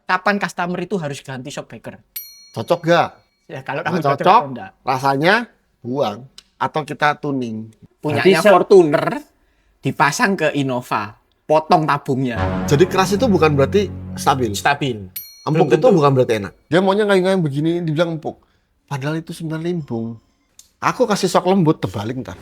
kapan customer itu harus ganti shock breaker? Cocok gak? Ya kalau Nggak kamu cocok, enggak. rasanya buang atau kita tuning. Punyanya Fortuner dipasang ke Innova, potong tabungnya, Jadi keras itu bukan berarti stabil. stabil. Empuk Belum itu tentu. bukan berarti enak. Dia maunya ngayun-ngayun begini, dibilang empuk. Padahal itu 9 limbung. Aku kasih sok lembut, terbalik ntar.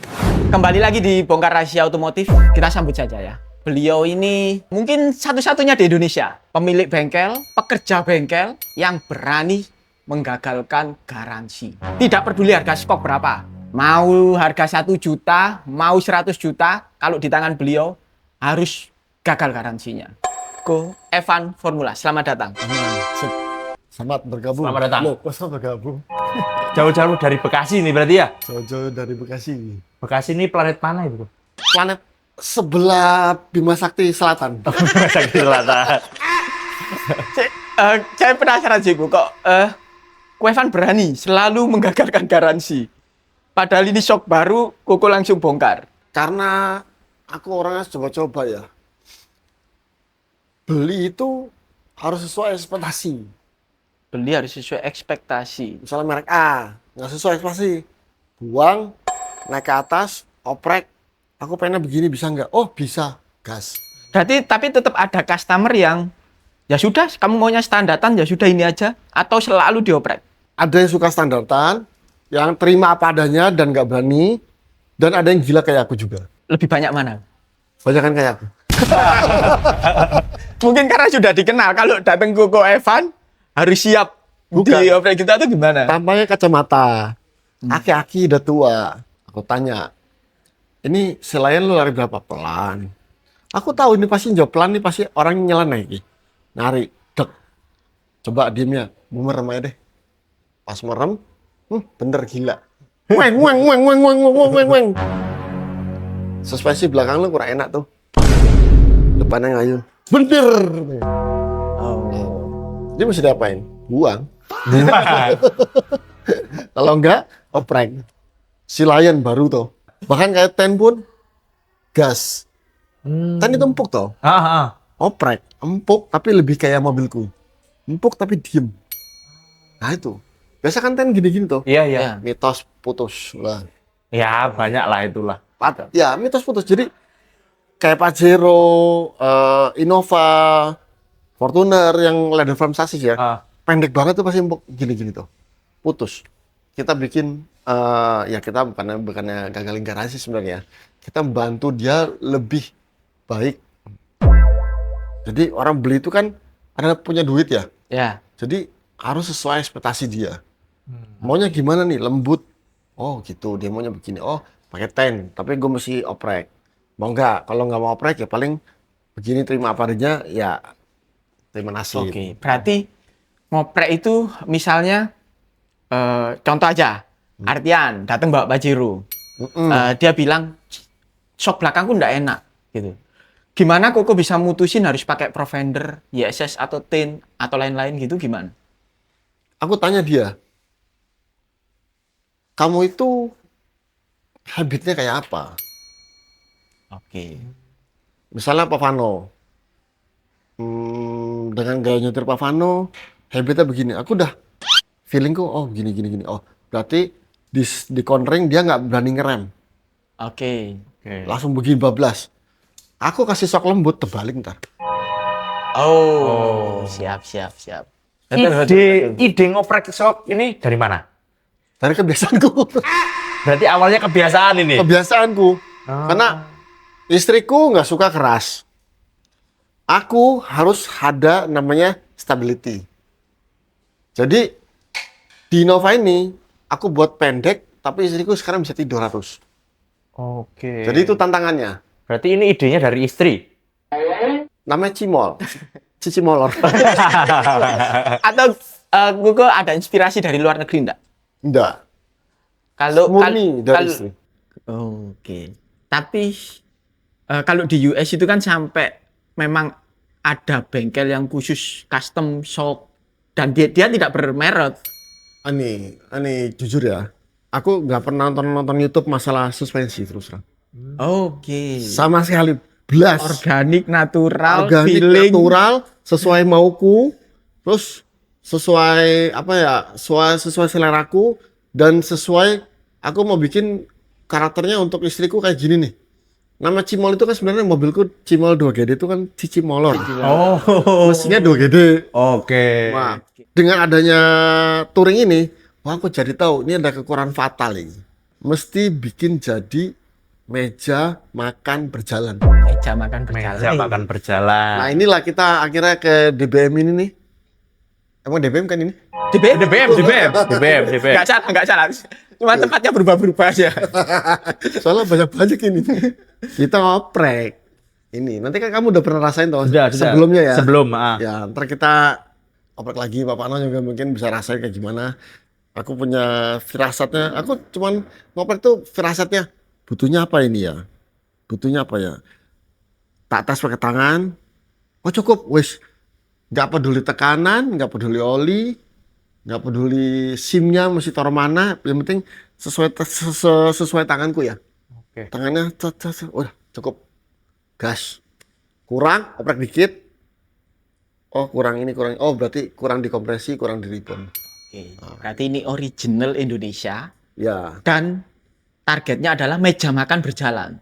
Kembali lagi di Bongkar Rahasia Otomotif, kita sambut saja ya. Beliau ini mungkin satu-satunya di Indonesia, pemilik bengkel, pekerja bengkel yang berani menggagalkan garansi. Tidak peduli harga stok berapa, mau harga 1 juta, mau 100 juta, kalau di tangan beliau harus gagal garansinya. Go Evan Formula, selamat datang. Selamat bergabung. Selamat datang. Loh, kok selamat bergabung? Jauh-jauh dari Bekasi nih berarti ya? Jauh-jauh dari Bekasi. Bekasi ini planet mana itu? Planet sebelah Bima Sakti Selatan. Bekasi Selatan. Saya penasaran sih, Bu, kok Ko Evan berani selalu menggagalkan garansi. Padahal ini shock baru, Koko langsung bongkar. Karena aku orangnya coba-coba ya. Beli itu harus sesuai ekspektasi. Beli harus sesuai ekspektasi. Misalnya merek A, nggak sesuai ekspektasi. Buang, naik ke atas, oprek. Aku pengennya begini, bisa nggak? Oh, bisa. Gas. Berarti tapi tetap ada customer yang ya sudah, kamu maunya standartan ya sudah ini aja, atau selalu dioprek. Ada yang suka standartan, yang terima apa adanya dan nggak berani, dan ada yang gila kayak aku juga. Lebih banyak mana? Banyak kan kayak aku. Mungkin karena sudah dikenal, kalau datang ke Ko Evan harus siap Bukan. dioprek gitu atau gimana? Tampaknya kacamata. Aki-aki udah tua. Aku tanya, ini selain lu lari berapa? Pelan. Aku tahu ini pasti jawab pelan, ini pasti orang nyeleneh iki. Narik, dek. Coba diemnya, merem aja deh. Pas merem, bener gila. Weng, weng, weng, weng, weng, weng, weng, weng. Suspensi belakang lu kurang enak tuh. Depannya ngayun. Bener. Dia mesti diapain? Buang. Kalau enggak, oprek. Si Lion baru tuh. Bahkan kayak Ten pun gas. Ten itu empuk tuh. Oprek, empuk tapi lebih kayak mobilku. Empuk tapi diem. Nah itu. Biasa kan Ten gini-gini tuh. Iya, iya. Ya. Mitos putus lah. Ya, banyak lah itulah. Ya, mitos putus. Jadi kayak Pajero, Innova, Fortuner yang leather frame chassis ya. Pendek banget tuh pasti empuk gini-gini tuh. Putus. Kita bikin ya kita bukannya gagalin garansi sebenarnya. Kita membantu dia lebih baik. Jadi orang beli itu kan ada punya duit ya. Ya. Jadi harus sesuai ekspektasi dia. Maunya gimana nih? Lembut. Oh gitu, dia maunya begini. Oh pakai ten, tapi gue mesti oprek. Mau nggak? Kalau nggak mau oprek ya paling begini, terima apa adanya ya terima nasib. Oke, berarti ngoprek itu misalnya contoh aja, Artian datang bawa Pajero, dia bilang shock belakangku nggak enak, gitu. Gimana Koko bisa mutusin harus pakai Provender, YSS atau Tin atau lain-lain gitu gimana? Aku tanya dia, kamu itu habitnya kayak apa? Oke. Misalnya Pavano, dengan gaya nyetir Pavano, habitnya begini. Aku udah feelingku, oh gini. Oh berarti di cornering dia nggak berani ngerem. Oke. Langsung begini bablas. Aku kasih sok lembut, terbalik ntar. Oh, siap. Ide ngoprek shock ini dari mana? Dari kebiasaanku. Berarti awalnya kebiasaan ini. Kebiasaanku. Karena istriku nggak suka keras. Aku harus ada namanya stability. Jadi di Innova ini aku buat pendek, tapi istriku sekarang bisa 300. Oke. Jadi itu tantangannya. Berarti ini idenya dari istri. Namanya Cimol. Cici molor. Atau Koko ada inspirasi dari luar negeri enggak? Enggak. Kalau Murni dari istri. Oke. Tapi kalau di US itu kan sampai memang ada bengkel yang khusus custom shock dan dia tidak bermerek. Ini jujur ya. Aku nggak pernah nonton YouTube masalah suspensi terus terang. Oke. Sama sekali. Belas. Organik, natural, Organik, feeling. natural, sesuai mauku. Terus sesuai apa ya? Sesuai seleraku dan sesuai aku mau bikin karakternya untuk istriku kayak gini nih. Nama Cimol itu kan sebenarnya mobilku Cimol 2GD itu kan Cici Molor. Oh. Mesinnya 2GD. Oke. Wah, dengan adanya touring ini, wah aku jadi tahu ini ada kekurangan fatal ini. Mesti bikin jadi meja makan berjalan. Meja makan berjalan. Meja makan berjalan. Nah inilah kita akhirnya ke DBM ini nih. Emang DBM kan ini? DBM. DBM. Nggak salah. Cuma tempatnya berubah-berubah aja. Soalnya banyak-banyak ini. Kita ngoprek. Ini, nanti kan kamu udah pernah rasain toh Sudah. sebelumnya ya? Sebelum, Ya, ntar kita oprek lagi. Bapak Ano juga mungkin bisa rasain kayak gimana. Aku punya firasatnya. Aku cuman ngoprek tuh firasatnya. Butuhnya apa ini ya? Butuhnya apa ya? Tak tes pakai tangan. Oh cukup, wis. Nggak peduli tekanan, nggak peduli oli, nggak peduli SIM-nya mesti taruh mana. Yang penting sesuai tanganku ya. Oke. Tangannya, udah cukup. Gas. Kurang, oprek dikit. Oh kurang ini, kurang. Oh berarti kurang dikompresi, kurang di ribbon. Oke. Berarti ini original Indonesia Ya. dan targetnya adalah meja makan berjalan.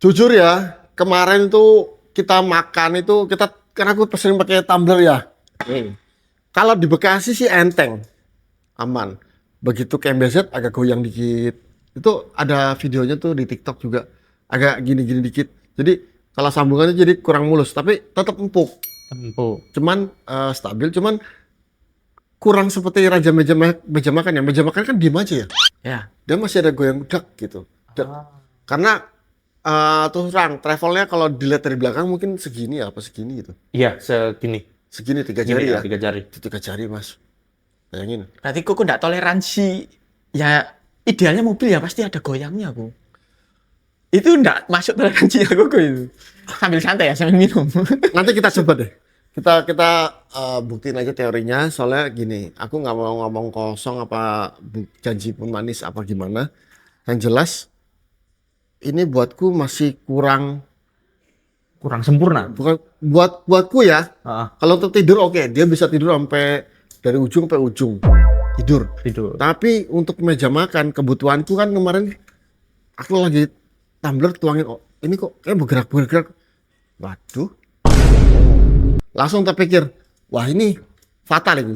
Jujur ya, kemarin tuh kita makan itu karena aku sering pakai tumbler ya. Oke. Kalau di Bekasi sih enteng, aman. Begitu ke MBZ agak goyang dikit. Itu ada videonya tuh di TikTok juga, agak gini-gini dikit. Jadi kalau sambungannya jadi kurang mulus, tapi tetap empuk. Cuman stabil, cuman kurang seperti raja meja makan ya. Meja makan kan diem aja ya. Ya. Dia masih ada goyang dak gitu. Karena terus terang travelnya kalau dilihat dari belakang mungkin segini ya, apa segini gitu. Iya, segini. Segini 3 Gini jari ya. 3 jari. Itu 3 jari mas. Bayangin. Berarti kok nggak toleransi. Ya idealnya mobil ya pasti ada goyangnya Bu. Itu nggak masuk toleransinya kok itu. Sambil santai ya, sambil minum. Nanti kita coba deh. Kita buktiin aja teorinya. Soalnya gini, aku nggak mau ngomong kosong apa janji pun manis apa gimana. Yang jelas ini buatku masih kurang Sempurna. bukan buatku ya. Heeh. Kalau untuk tidur oke, dia bisa tidur sampai dari ujung sampai ujung tidur. Tapi untuk meja makan kebutuhanku kan kemarin aku lagi tumbler tuangin, oh, ini kok kayak bergerak. Waduh. Langsung terpikir, wah ini fatal ini.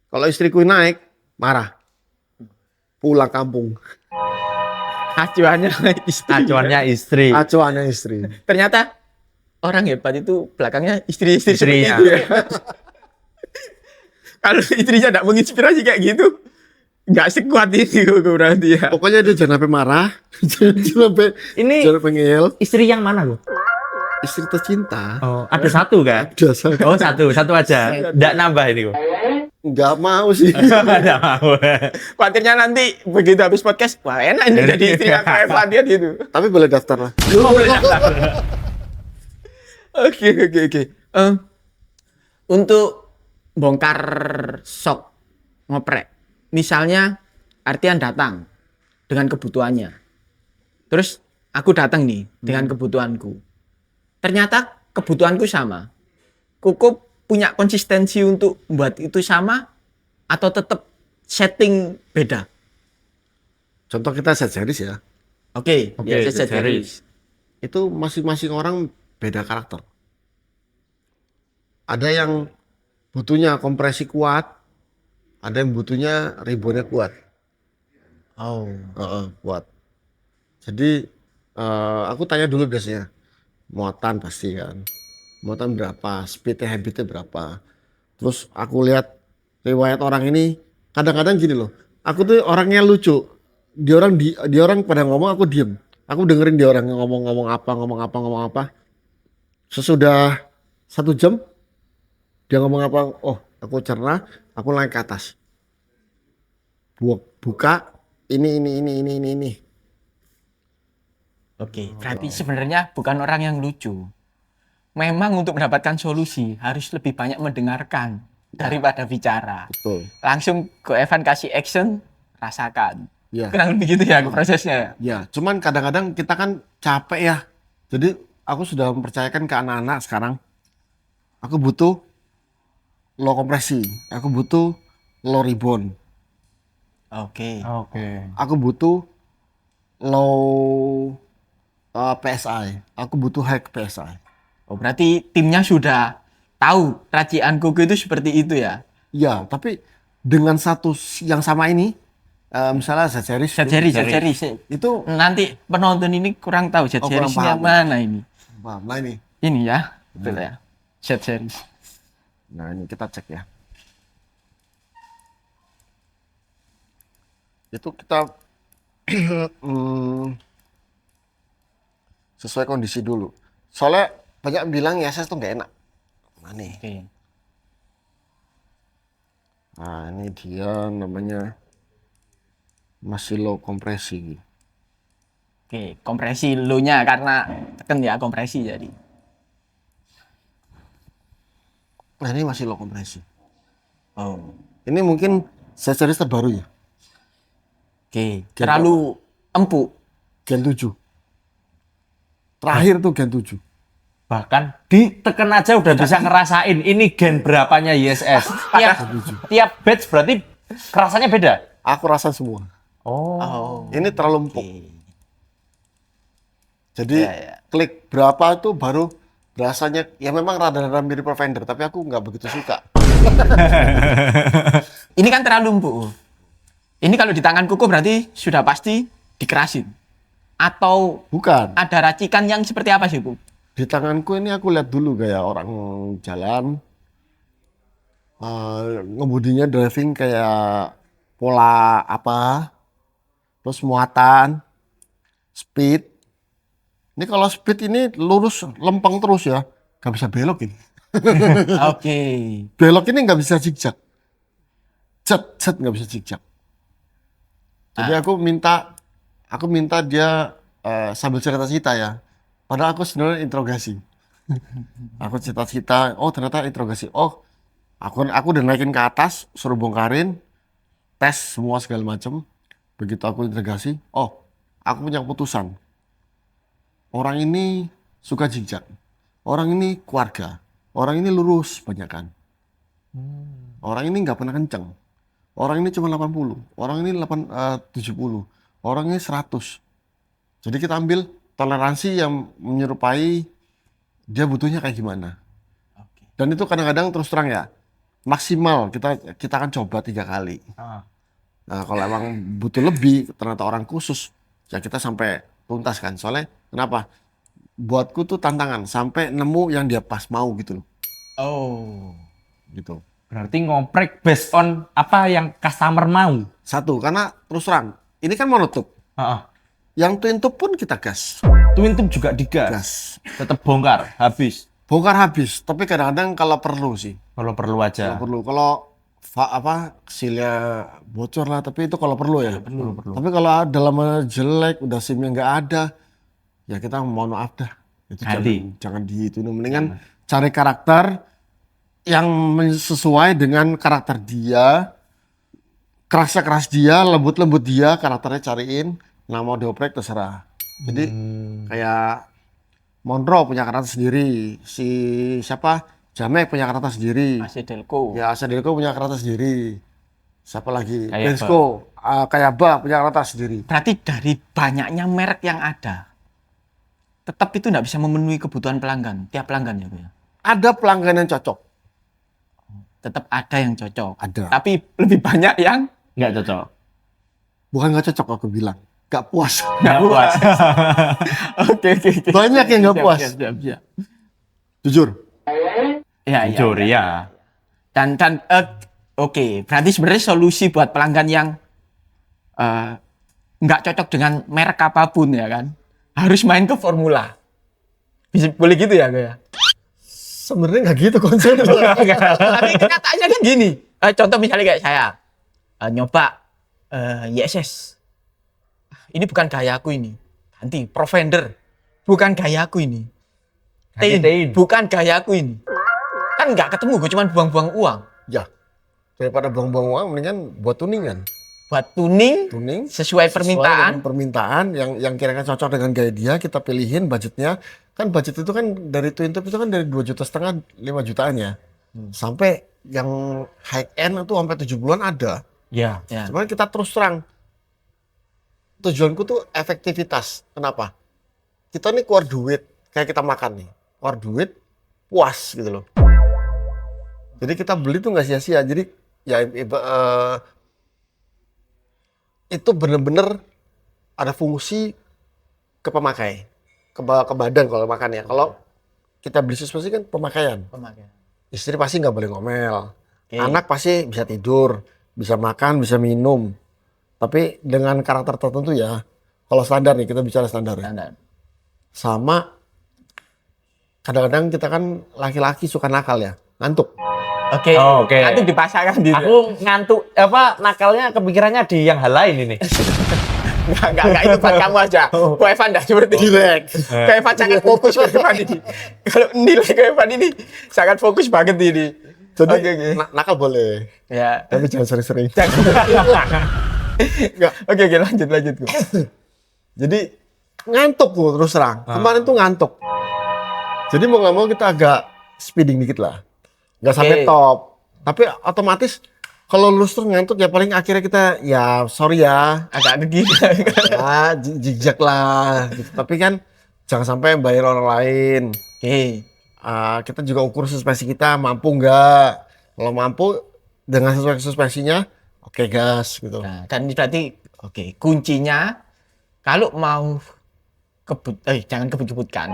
Kalau istriku naik, marah. Pulang kampung. Acuannya istri. Acuannya istri. Ternyata orang hebat itu belakangnya istri-istri seperti Istrinya. itu ya. Kalau istrinya nggak menginspirasi kayak gitu, nggak sekuat ini kok berarti ya. Pokoknya dia jangan sampai marah, jangan Ini sampai ngeyel. istri yang mana lu? Istri tercinta. Oh, ada satu kan? Dasar. Oh, satu aja. Nggak nambah ini kok. Nggak mau sih. Nggak mau. Khawatirnya nanti begitu habis podcast, wah enak ini jadi istri yang kayak Fadian gitu. Tapi boleh daftar lah. Oke. Untuk bongkar sok ngoprek, misalnya Artian datang dengan kebutuhannya, terus aku datang nih dengan kebutuhanku. Ternyata kebutuhanku sama. Koko punya konsistensi untuk membuat itu sama atau tetap setting beda? Contoh kita set series ya. Oke, Oke, set set series. Itu masing-masing orang beda karakter. Ada yang butuhnya kompresi kuat, ada yang butuhnya ribbonnya kuat. Oh. Kuat. Jadi aku tanya dulu biasanya, muatan pasti kan. Muatan berapa, speednya, habitnya berapa. Terus aku lihat riwayat orang ini, kadang-kadang gini loh, aku tuh orangnya lucu. Dia orang pada ngomong, aku diem. Aku dengerin dia orang ngomong apa. Sesudah 1 jam, dia ngomong apa, oh aku cerna, aku naik ke atas. Buka, ini. Oke, berarti sebenarnya bukan orang yang lucu. Memang untuk mendapatkan solusi harus lebih banyak mendengarkan daripada bicara. Betul. Langsung ke Evan kasih action, rasakan. Ya. Kurang lebih gitu ya prosesnya. Ya, cuman kadang-kadang kita kan capek ya. Jadi aku sudah mempercayakan ke anak-anak sekarang. Aku butuh low kompresi. Aku butuh low rebound. Oke. Oke. Aku butuh low PSI. Aku butuh high PSI. Oh, berarti timnya sudah tahu racian Koko itu seperti itu ya? Ya, tapi dengan satu yang sama ini, misalnya Z-series, Seri. itu Nanti penonton ini kurang tahu kurang series yang paham. mana ini. paham. Nah ini. Ini ya, betul ya. Series. Nah ini kita cek ya. Itu kita sesuai kondisi dulu. Soalnya banyak yang bilang ISS tuh nggak enak. Nah nih. Oke. Nah ini dia namanya masih low kompresi. Oke, kompresi low-nya karena tekan ya kompresi jadi. Nah ini masih low kompresi. Oh. Ini mungkin series terbaru ya. Oke, terlalu empuk. Gen 7. Terakhir tuh Gen 7. Bahkan ditekan aja udah bisa ngerasain ini gen berapanya ISS. Tiap batch berarti kerasanya beda. Aku rasa semua. Oh. Ini terlalu empuk. Oke. Jadi Ya, ya. klik berapa itu baru rasanya ya memang rada-rada mirip Pathfinder, tapi aku nggak begitu suka. Ini kan terlalu empuk. Ini kalau di tangan Koko berarti sudah pasti dikerasin. Atau Bukan. ada racikan yang seperti apa sih, Bu? Di tanganku ini aku lihat dulu kayak orang jalan, ngebudinya driving kayak pola apa, terus muatan, speed. Ini kalau speed ini lurus lempeng terus ya, nggak bisa belok ini. Oke. Belok ini nggak bisa zigzag. Cet nggak bisa zigzag. Jadi aku minta dia sambil cerita-cerita ya. Padahal aku sebenarnya interogasi. Aku cerita-cerita, oh ternyata interogasi. Oh, aku udah naikin ke atas, suruh bongkarin, tes semua segala macam. Begitu aku interogasi, oh, aku punya keputusan. Orang ini suka zigzag. Orang ini keluarga. Orang ini lurus banyak kan. Orang ini nggak pernah kenceng. Orang ini cuma 80. Orang ini 70. Orang ini 100. Jadi kita ambil toleransi yang menyerupai dia butuhnya kayak gimana. Oke. Dan itu kadang-kadang terus terang ya, maksimal kita akan coba 3 kali. Nah, kalau emang butuh lebih, ternyata orang khusus, ya kita sampai tuntas kan. Soalnya kenapa? Buatku tuh tantangan sampai nemu yang dia pas mau gitu loh. Oh. Gitu. Berarti ngoprek based on apa yang customer mau. Satu, karena terus terang, ini kan monotup. Heeh. Yang twin tube pun kita gas. Twin tube juga digas. Gas. Tetap bongkar, habis. Bongkar habis, tapi kadang-kadang kalau perlu sih. Kalau perlu aja. Kalau perlu. Kalau silnya bocor lah, tapi itu kalau perlu ya. Perlu. Tapi kalau dalamnya jelek, udah SIM-nya nggak ada, ya kita mohon maaf dah. Itu Ganti. jangan di itu. Mendingan cari karakter yang sesuai dengan karakter dia, kerasnya keras dia, lembut-lembut dia, karakternya cariin. Nah mau dioprek terserah. Jadi kayak Monroe punya karakter sendiri, si siapa Jamek punya karakter sendiri, Masih Delco. ya Asadelko punya karakter sendiri. Siapa lagi? Kayaba. Bensco, Kayaba punya karakter sendiri. Berarti dari banyaknya merek yang ada, tetap itu nggak bisa memenuhi kebutuhan pelanggan, tiap pelanggan ya, Bu ya? Ada pelanggan yang cocok, Tetap ada yang cocok. ada. Tapi lebih banyak yang Nggak cocok. Bukan nggak cocok aku bilang, nggak puas. Nggak puas. Oke. Banyak yang nggak puas. Siap. Jujur. Ya. Jujur ya. Dan oke, berarti sebenarnya solusi buat pelanggan yang nggak cocok dengan merek apapun ya kan, harus main ke formula. Bisa boleh gitu ya, Go ya? Sebenarnya nggak gitu konsepnya. Tapi kenyataannya kan gini. Contoh misalnya kayak saya nyoba ISS. Ini bukan gayaku ini. Ganti Provender. Bukan gayaku ini. Ganti Tein. Bukan gayaku ini. Kan nggak ketemu, gue cuma buang-buang uang. Ya, daripada buang-buang uang, mendingan buat tuningan. Buat tuning Tuning sesuai permintaan. dengan permintaan yang kira-kira cocok dengan gaya dia, kita pilihin budgetnya. Kan budget itu kan dari twin tube itu kan dari 2,5 juta 5 jutaan ya. Sampai yang high end itu sampai 70-an ada. Ya. Ya. Cuman kita terus terang, tujuanku tuh efektivitas. Kenapa? Kita nih keluar duit, kayak kita makan nih. Keluar duit, puas gitu loh. Jadi kita beli tuh nggak sia-sia. Jadi ya itu bener-bener ada fungsi ke pemakai. Ke badan kalau makan ya. Kalau kita beli suspensi kan pemakaian. Pemakaian. Istri pasti nggak boleh ngomel. Oke. Anak pasti bisa tidur, bisa makan, bisa minum. Tapi dengan karakter tertentu ya. Kalau standar nih, kita bicara standar ya. Standar. Sama kadang-kadang kita kan laki-laki suka nakal ya, ngantuk. Oke. Oh, oke. Nanti dipasangkan di. Aku ngantuk nakalnya kepikirannya di yang hal lain ini. Enggak, itu buat kamu aja. Ko Evan dah seperti ini. Direct. Ko Evan sangat fokus Ko Evan ini. Kalau nilai Ko Evan ini sangat fokus banget ini. Jadi Oke. nakal boleh, Ya. tapi jangan sering-sering. Oke, lanjut Ko. Jadi ngantuk tuh terus terang. Kemarin tuh ngantuk. Jadi mau nggak mau kita agak speeding dikit lah. Nggak sampai Oke. top. Tapi otomatis kalau lurus terus ngantuk ya paling akhirnya kita ya sorry ya. Agak begini. Ya jijak lah. Gitu. Tapi kan jangan sampai bayar orang lain. Oke. Kita juga ukur suspensi kita mampu nggak. Kalau mampu dengan sesuai suspensinya, oke gas gitu. Nah, dan ini berarti oke, kuncinya kalau mau jangan kebut-kebutkan.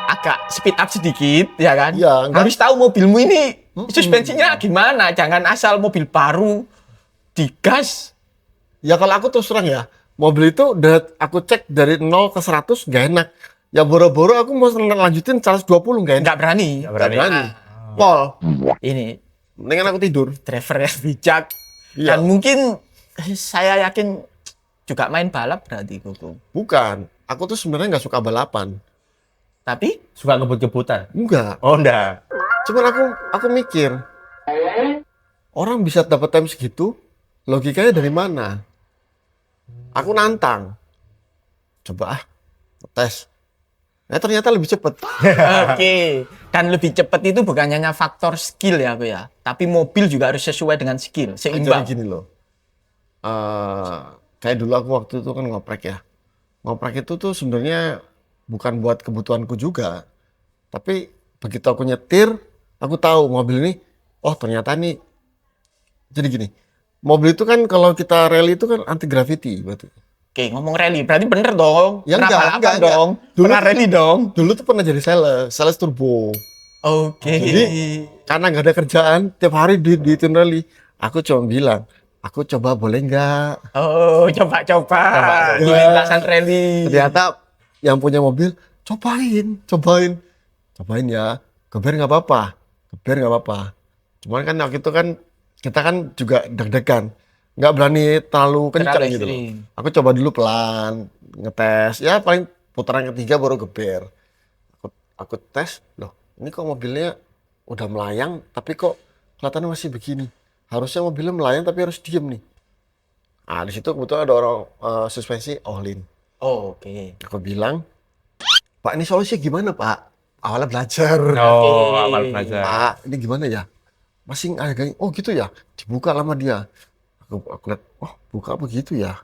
Agak speed up sedikit, ya kan? Iya, enggak. Harus tahu mobilmu ini suspensinya gimana. Jangan asal mobil baru digas. Ya kalau aku terus terang ya, mobil itu udah aku cek dari 0 ke 100 nggak enak. Ya boro-boro aku mau lanjutin 120 nggak enak. Nggak berani. Nggak berani. Pol, Ini mendingan aku tidur. driver yang bijak. Iya. Dan mungkin saya yakin juga main balap berarti Koko. Bukan, aku tuh sebenarnya nggak suka balapan. Tapi Suka ngebut-ngebutan. Enggak. Oh, enggak. Cuman aku mikir, orang bisa dapat time segitu, logikanya dari mana? Aku nantang. Coba tes. Ternyata lebih cepet. oke. Dan lebih cepat itu bukan hanya faktor skill ya, Ko ya. Tapi mobil juga harus sesuai dengan skill, Jadi seimbang. gini loh. Kayak dulu aku waktu itu kan ngoprek ya. Ngoprek itu tuh sebenarnya bukan buat kebutuhanku juga. Tapi begitu aku nyetir, aku tahu mobil ini, oh ternyata nih. Jadi gini, mobil itu kan kalau kita rally itu kan anti gravity berarti. Oke, ngomong rally berarti bener dong. Ya, Pernah enggak, balapan enggak. dong. Dulu- Pernah rally dong. Dulu tuh pernah jadi sales turbo. Oke. Jadi karena nggak ada kerjaan, tiap hari di tim rally, aku cuma bilang, aku coba boleh nggak? Oh, coba-coba. Di Ya. lintasan rally. Ternyata yang punya mobil, cobain ya. Geber nggak apa-apa. Cuman kan waktu itu kan kita kan juga deg-degan, nggak berani terlalu kencang Terlalu gitu loh. ekstrim. Aku coba dulu pelan, ngetes. Ya paling putaran ketiga baru geber. Aku tes, loh ini kok mobilnya udah melayang, tapi kok kelihatannya masih begini. Harusnya mobilnya melayang tapi harus diem nih. Di situ kebetulan ada orang suspensi Ohlin. Oh, oke. Aku bilang, Pak ini solusinya gimana Pak? Awalnya belajar. Oh, awal belajar. Pak ini gimana ya? Masih agak, oh gitu ya? Dibuka lama dia. Aku lihat, oh buka begitu ya?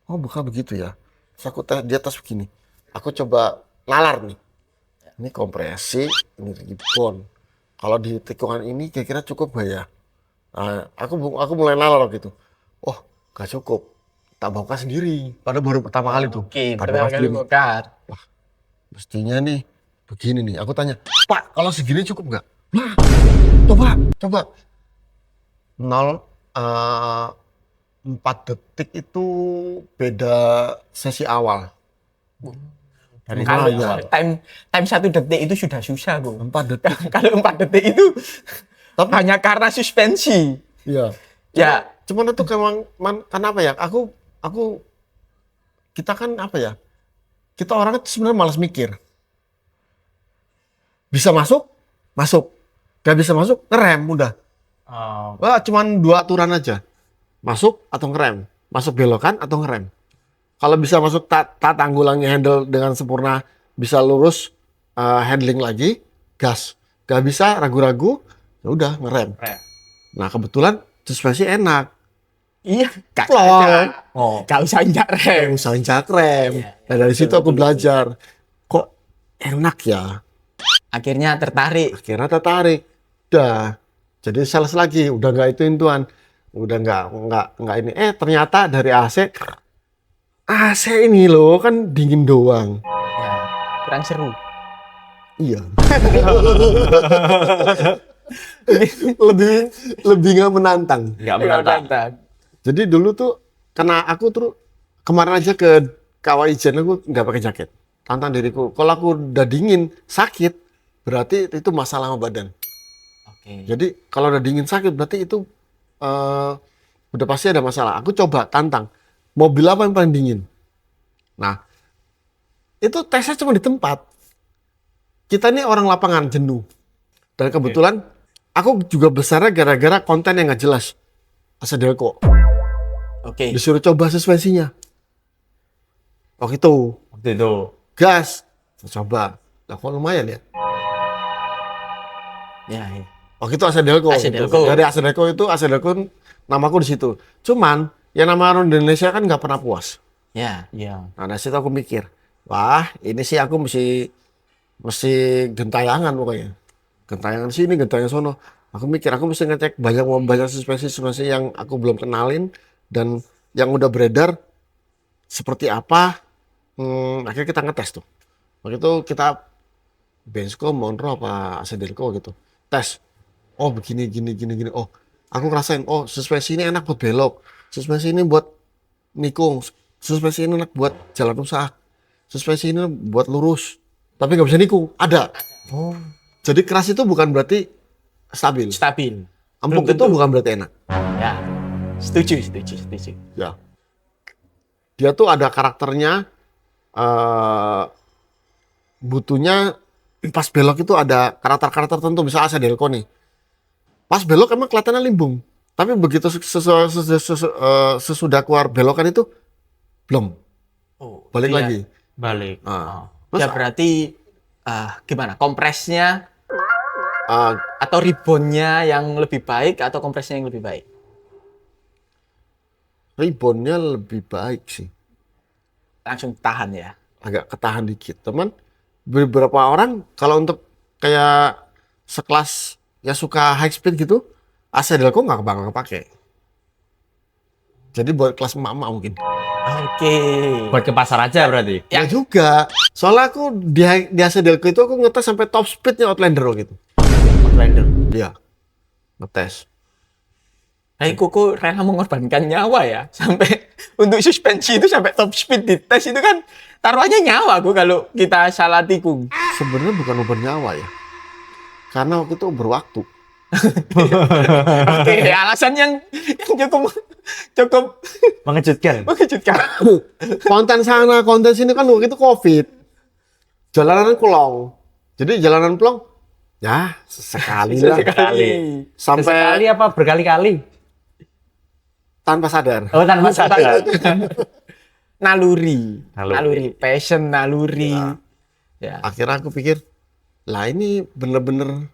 Oh buka begitu ya? Terus aku tes, dia tes begini. Aku coba nalar nih. Ini kompresi, ini ribbon. Kalau di tikungan ini kira-kira cukup gak ya? Aku mulai nalar gitu. Oh gak cukup. Tak bongkar sendiri. Padahal baru pertama kali tuh. Oke, Tak pertama bongkar kali sendiri. bongkar. Mestinya nih begini nih. Aku tanya, Pak kalau segini cukup nggak? Nah, coba. 4 detik itu beda sesi awal. Dari Kalau Lumayan. time 1 detik itu sudah susah, Bu. 4 detik. Kalau 4 detik itu Tapi hanya karena suspensi. iya. Ya, Cuman itu karena apa ya? Kita kan apa ya? Kita orang itu sebenarnya malas mikir. Bisa masuk. Gak bisa masuk, ngerem udah. Oh, Wah, cuman 2 aturan aja. Masuk atau ngerem. Masuk belokan atau ngerem. Kalau bisa masuk tanggulangnya handle dengan sempurna, bisa lurus handling lagi, gas. Gak bisa ragu-ragu, Ya udah ngerem. Rem. Nah kebetulan suspensi enak. Iya, gak Plong. saja. Oh. Gak usah injak rem. Usahain cak rem. Iya, Nah dari situ aku belajar. Kok enak ya? Akhirnya tertarik. Akhirnya tertarik. Udah. Jadi sales lagi. Udah nggak itu-intuan. Udah nggak ini. Ternyata dari AC ini loh kan dingin doang. Ya, kurang seru. Iya. lebih lebih nggak menantang. Nggak menantang. Jadi dulu tuh karena aku tuh kemarin aja ke Kawaijen aku nggak pakai jaket. Tantang diriku. Kalau aku udah dingin sakit berarti itu masalah sama badan. Oke. Jadi kalau udah dingin sakit berarti itu udah pasti ada masalah. Aku coba tantang mobil apa yang paling dingin. Nah itu tesnya cuma di tempat. Kita ini orang lapangan jenuh. Dan kebetulan aku juga besarnya gara-gara konten yang nggak jelas. Asedelco. Oke. Disuruh coba suspensinya. Waktu itu Waktu itu. gas. Saya coba. Nah, kok lumayan ya. Ya, ya. Waktu itu Asedelco. Asedelco. Dari Asedelco namaku di situ. Cuman yang nama orang Indonesia kan nggak pernah puas. Ya. Iya. Nah dari situ aku mikir, wah ini sih aku mesti gentayangan pokoknya. Gentayangan sini, gentayangan sono. Aku mikir aku mesti ngecek banyak suspensi yang aku belum kenalin dan yang udah beredar seperti apa. Akhirnya kita ngetes tuh. Waktu itu kita Bensko, Monro apa Asedelco gitu. Tes. Oh begini, gini. Oh aku ngerasain, oh suspensi ini enak buat belok. Suspensi ini buat nikung. Suspensi ini enak buat jalan usaha. Suspensi ini buat lurus. Tapi nggak bisa nikung. Ada. Oh. Jadi keras itu bukan berarti stabil. Stabil. Empuk Belum itu tentu. bukan berarti enak. Ya. Setuju. Ya. Dia tuh ada karakternya. Butuhnya pas belok itu ada karakter-karakter tertentu. Misalnya Asedelco nih. Pas belok emang kelihatannya limbung. Tapi begitu sesudah keluar belokan itu belum. Oh, Balik iya. lagi. Balik. Ah. Oh. Ya berarti gimana? Kompresnya Ah, atau ribonnya yang lebih baik atau kompresnya yang lebih baik? reboundnya lebih baik sih. Langsung tahan ya. Agak ketahan dikit. Teman, beberapa orang kalau untuk kayak sekelas ya suka high speed gitu, Asedelco nggak bakal kepake. Jadi buat kelas emak-emak mungkin. Oke. Buat ke pasar aja berarti. Ya juga. Soalnya aku di Asedelco itu aku ngetes sampai top speednya Outlander gitu. Outlander. Iya. Ngetes. Koko rela mengorbankan nyawa ya sampai untuk suspensi itu sampai top speed di tes itu kan taruhannya nyawa aku kalau kita salah tikung. Sebenarnya bukan uber nyawa ya. Karena waktu itu berwaktu. Oke, alasan yang cukup Mengejutkan. mengejutkan. Konten sana, konten sini kan waktu itu COVID. Jalanan pelong. Jadi jalanan pelong, ya sekali lah. Sekali. Sampai Sekali apa berkali-kali? tanpa sadar. Oh, tanpa sadar. Naluri, Naluri. passion, naluri. Ya. Akhirnya aku pikir, lah ini bener-bener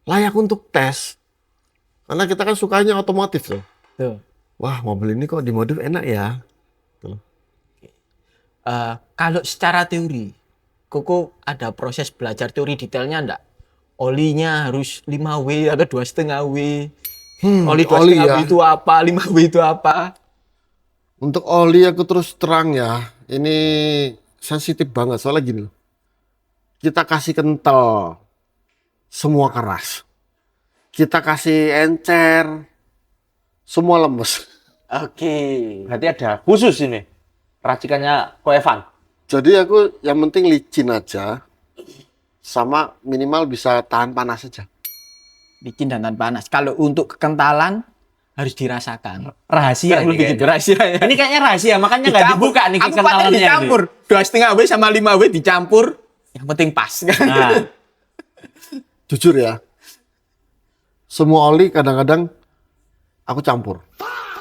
layak untuk tes. Karena kita kan sukanya otomotif tuh. Tuh. Wah, mobil ini kok dimodif enak ya. Tuh. Kalau secara teori, Koko ada proses belajar teori detailnya enggak? Olinya harus 5W atau 2,5W. Oli 2,5W ya. itu apa? 5W itu apa? Untuk oli aku terus terang ya, ini sensitif banget soalnya gini. Kita kasih kental, semua keras. Kita kasih encer, semua lemes. Oke. Berarti ada khusus ini. Racikannya Ko Evan. Jadi aku yang penting licin aja, sama minimal bisa tahan panas aja. Bikin dan tahan panas. Kalau untuk kekentalan harus dirasakan. Rahasia Yang ini lebih kayaknya. gitu, rahasia ya. Ini kayaknya rahasia, makanya nggak dibuka nih Aku paling kekentalannya. dicampur. 2,5W sama 5W dicampur. Yang penting pas kan. Nah, Jujur ya, semua oli kadang-kadang aku campur.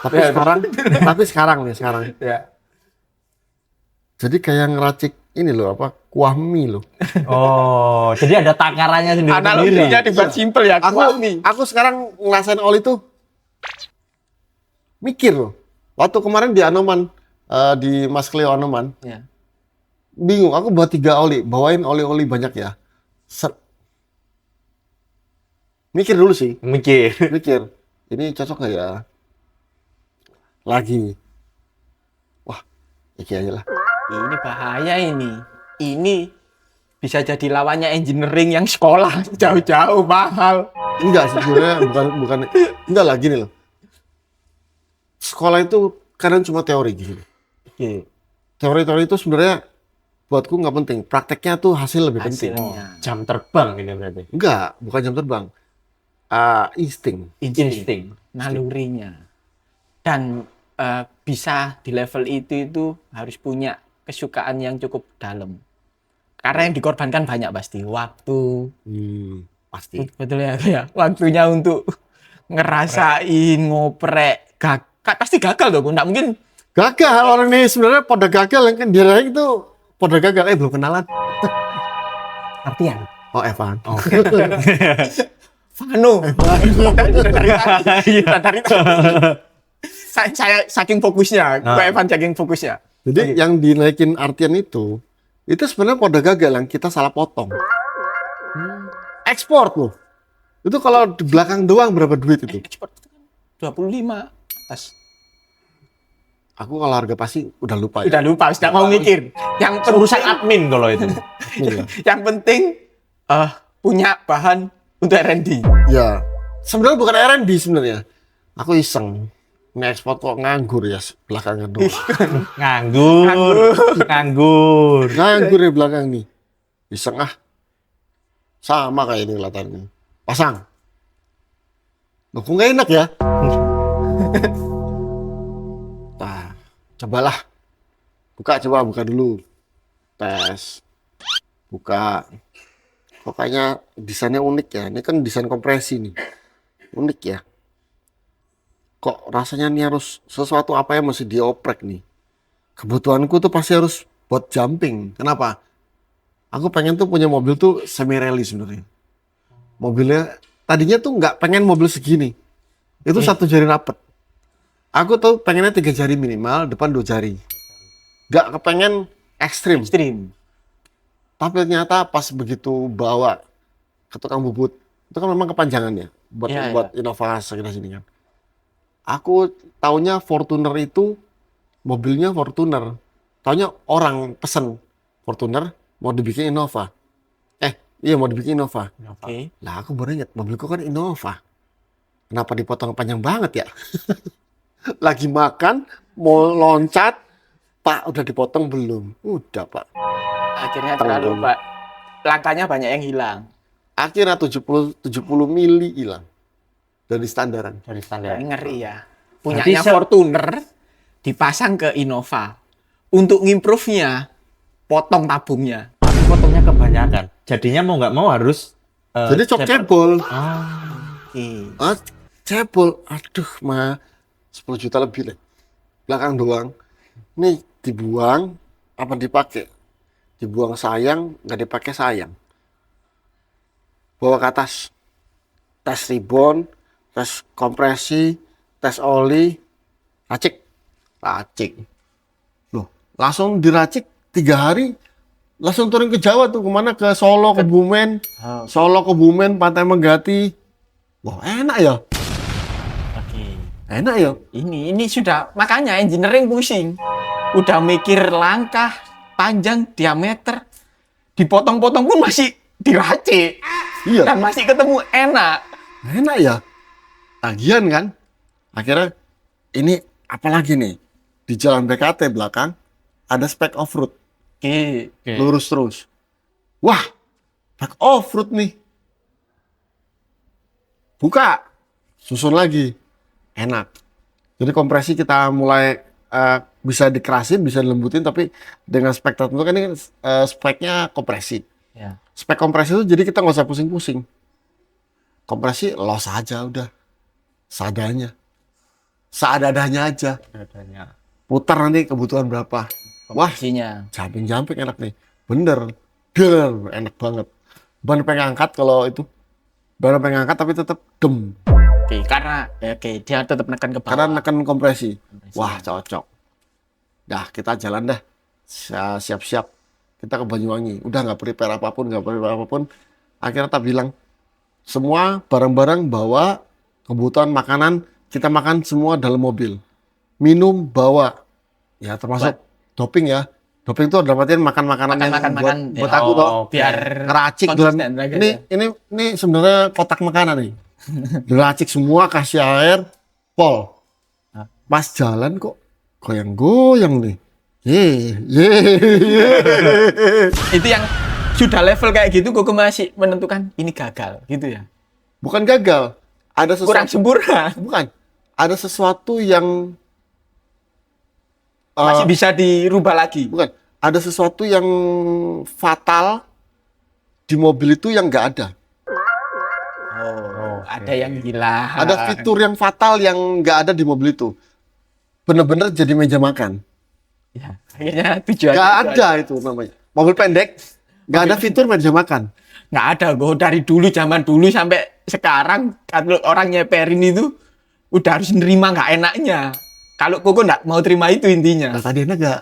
Tapi sekarang nih. Ya. Jadi kayak ngeracik ini loh apa kuah mie loh. Oh, jadi ada takarannya sendiri. Analoginya dibuat simpel ya, kuah mie. Aku sekarang ngerasain oli tuh mikir loh. Waktu kemarin di Anoman, di Mas Cleo Anoman, Ya. bingung. Aku buat 3 oli, bawain oli-oli banyak ya. Mikir dulu sih, Mikir. mikir. Ini cocok nggak ya? Lagi. Wah, iki aja lah. Ini bahaya ini. Ini bisa jadi lawannya engineering yang sekolah jauh-jauh mahal. Enggak sih, sebenarnya bukan enggak lah gini loh. Sekolah itu kadang cuma teori gitu. Oke. Teori-teori itu sebenarnya buatku nggak penting. Prakteknya tuh hasil lebih penting. Hasilnya. Jam terbang ini berarti. Enggak, bukan jam terbang. Insting. Insting. Nalurinya. Dan bisa di level itu harus punya kesukaan yang cukup dalam. Karena yang dikorbankan banyak pasti. Waktu. Pasti. Betul ya, ya. Waktunya untuk ngerasain, ngoprek. Pasti gagal dong. Nggak mungkin. Gagal orang ini sebenarnya pada gagal yang kan dia itu pada gagal. Belum kenalan. Artian. Oh, Evan. Oke. Vano. Dari saya saking fokusnya. Kok Evan saking fokusnya. Jadi yang dinaikin artian itu sebenarnya pada gagal yang kita salah potong. Ekspor loh. Itu kalau di belakang doang berapa duit itu? Ekspor itu kan 25 atas. Aku kalau harga pasti udah lupa ya. Udah lupa, sudah mau mikir. Yang Urusan penting, admin kalau itu. Iya. yang penting punya bahan untuk R&D. Ya, sebenarnya bukan R&D sebenarnya. Aku iseng. Nge-ekspor kok nganggur ya belakangan doang. Nganggur. Nganggur ya belakang nih. Iseng sama kayak ini kelihatannya. Pasang. Loh, kok nggak enak ya? Nah, cobalah. Buka dulu. Tes. Buka. Kok kayaknya desainnya unik ya. Ini kan desain kompresi nih. Unik ya. Kok rasanya nih harus sesuatu apa yang mesti dioprek nih. Kebutuhanku tuh pasti harus buat jumping. Kenapa? Aku pengen tuh punya mobil tuh semi rally sebenarnya. Mobilnya tadinya tuh nggak pengen mobil segini. Itu 1 jari rapet. Aku tuh pengennya 3 jari minimal, depan 2 jari. Nggak kepengen ekstrim. Stream. Tapi ternyata pas begitu bawa ke tukang bubut, itu kan memang kepanjangannya buat Iya, buat Innova sekitar sini kan. Aku taunya Fortuner itu mobilnya Fortuner. Taunya orang pesen Fortuner mau dibikin Innova. Iya mau dibikin Innova. Oke. Lah aku baru ingat mobilku kan Innova. Kenapa dipotong panjang banget ya? Lagi makan mau loncat, Pak udah dipotong belum? Udah Pak. Akhirnya terlalu Pak. Langkahnya banyak yang hilang. Akhirnya 70 mili hilang dari standaran. Dari standar. Ngeri ya. Berarti Punyanya Fortuner dipasang ke Innova. Untuk ngimprove-nya potong tabungnya. Tapi potongnya kebanyakan. Jadinya mau nggak mau harus. Jadi cok cebol. Oke. Cebol. Aduh, 10 juta lebih lah. Belakang doang. Nih dibuang apa dipakai? Dibuang sayang, nggak dipakai sayang. Bawa ke atas. Tes ribon, tes kompresi, tes oli, racik. Loh, langsung diracik 3 hari, langsung turun ke Jawa tuh, kemana? Ke Solo, Kebumen. Solo, Kebumen, Pantai Menggati. Wah, enak ya. Oke. Enak ya. Ini sudah, makanya engineering pusing. Udah mikir langkah, panjang, diameter. Dipotong-potong pun masih diracik. Iya. Dan masih ketemu enak. Enak ya. Lagian kan. Akhirnya ini apalagi nih. Di jalan BKT belakang ada spek off-road. Oke. Lurus terus. Wah, spek off-road nih. Buka. Susun lagi. Enak. Jadi kompresi kita mulai bisa dikerasin, bisa dilembutin, tapi dengan spek tertentu kan ini speknya kompresi. Ya. Spek kompresi itu jadi kita nggak usah pusing-pusing. Kompresi los aja udah. Seadanya. Seadanya aja. Putar nanti kebutuhan berapa. Wah, Kompresinya. jumping-jumping enak nih. Bener. enak banget. Ban pengangkat kalau itu. Ban pengangkat tapi tetap dem. Oke, karena dia tetap nekan ke bawah. Karena neken kompresi. Wah, cocok. Dah, kita jalan dah. Siap-siap. Kita ke Banyuwangi. Udah nggak prepare apapun. Akhirnya tak bilang, semua barang-barang bawa, kebutuhan makanan, kita makan semua dalam mobil. Minum bawa. Ya, termasuk doping ya. Doping itu dalam artian makan makanan yang buat aku toh. Biar Ngeracik konsisten dan lagi ya. ini sebenarnya kotak makanan nih. Diracik semua, kasih air, pol. Pas jalan kok goyang-goyang nih. Itu yang sudah level kayak gitu, kok masih menentukan ini gagal gitu ya. Bukan gagal, ada sesuatu Kurang sempurna. bukan. Ada sesuatu yang Masih bisa dirubah lagi. bukan. Ada sesuatu yang fatal di mobil itu yang nggak ada. Oh, ada yang gila. Ada fitur yang fatal yang nggak ada di mobil itu. Bener-bener jadi meja makan. Ya, akhirnya tujuannya Nggak itu ada itu namanya. Mobil pendek, nggak ada fitur meja makan. nggak ada. Gue dari dulu, zaman dulu sampai sekarang, kalau orang nyeperin itu udah harus nerima nggak enaknya. Kalau Koko nggak mau terima itu intinya. Nah, tadi enak nggak?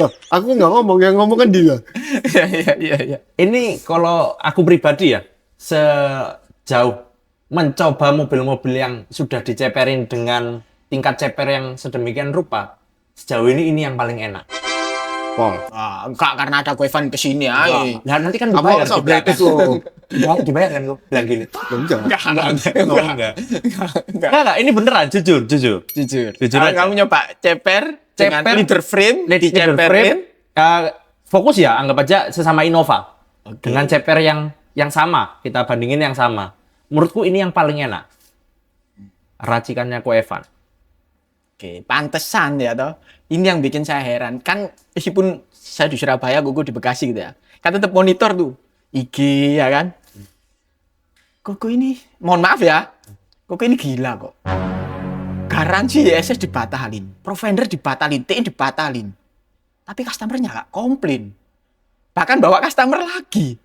Loh, aku nggak ngomong, yang ngomong kan dia. Iya. Ini kalau aku pribadi ya, sejauh mencoba mobil-mobil yang sudah diceperin dengan tingkat ceper yang sedemikian rupa, sejauh ini yang paling enak. Pol. Enggak, karena ada Goevan kesini aja. Nah, nanti kan Kamu dibayar. harus update itu. Dibayar kan gue bilang gini. Enggak. Enggak, ini beneran, jujur. Jujur Jujur Kalau aja. kamu nyoba ceper dengan Ceper, leader frame, Leader frame, fokus ya, anggap aja sesama Innova. Dengan ceper yang sama, kita bandingin yang sama. Menurutku ini yang paling enak. Racikannya Goevan. Oke, pantesan ya toh. Ini yang bikin saya heran. Kan meskipun saya di Surabaya, Koko di Bekasi gitu ya. Kan tetap monitor tuh IG ya kan. Koko ini, mohon maaf ya. Koko ini gila kok. Garansi YSS dibatalin, Provender dibatalin, TI dibatalin. Tapi customernya nggak komplain. Bahkan bawa customer lagi.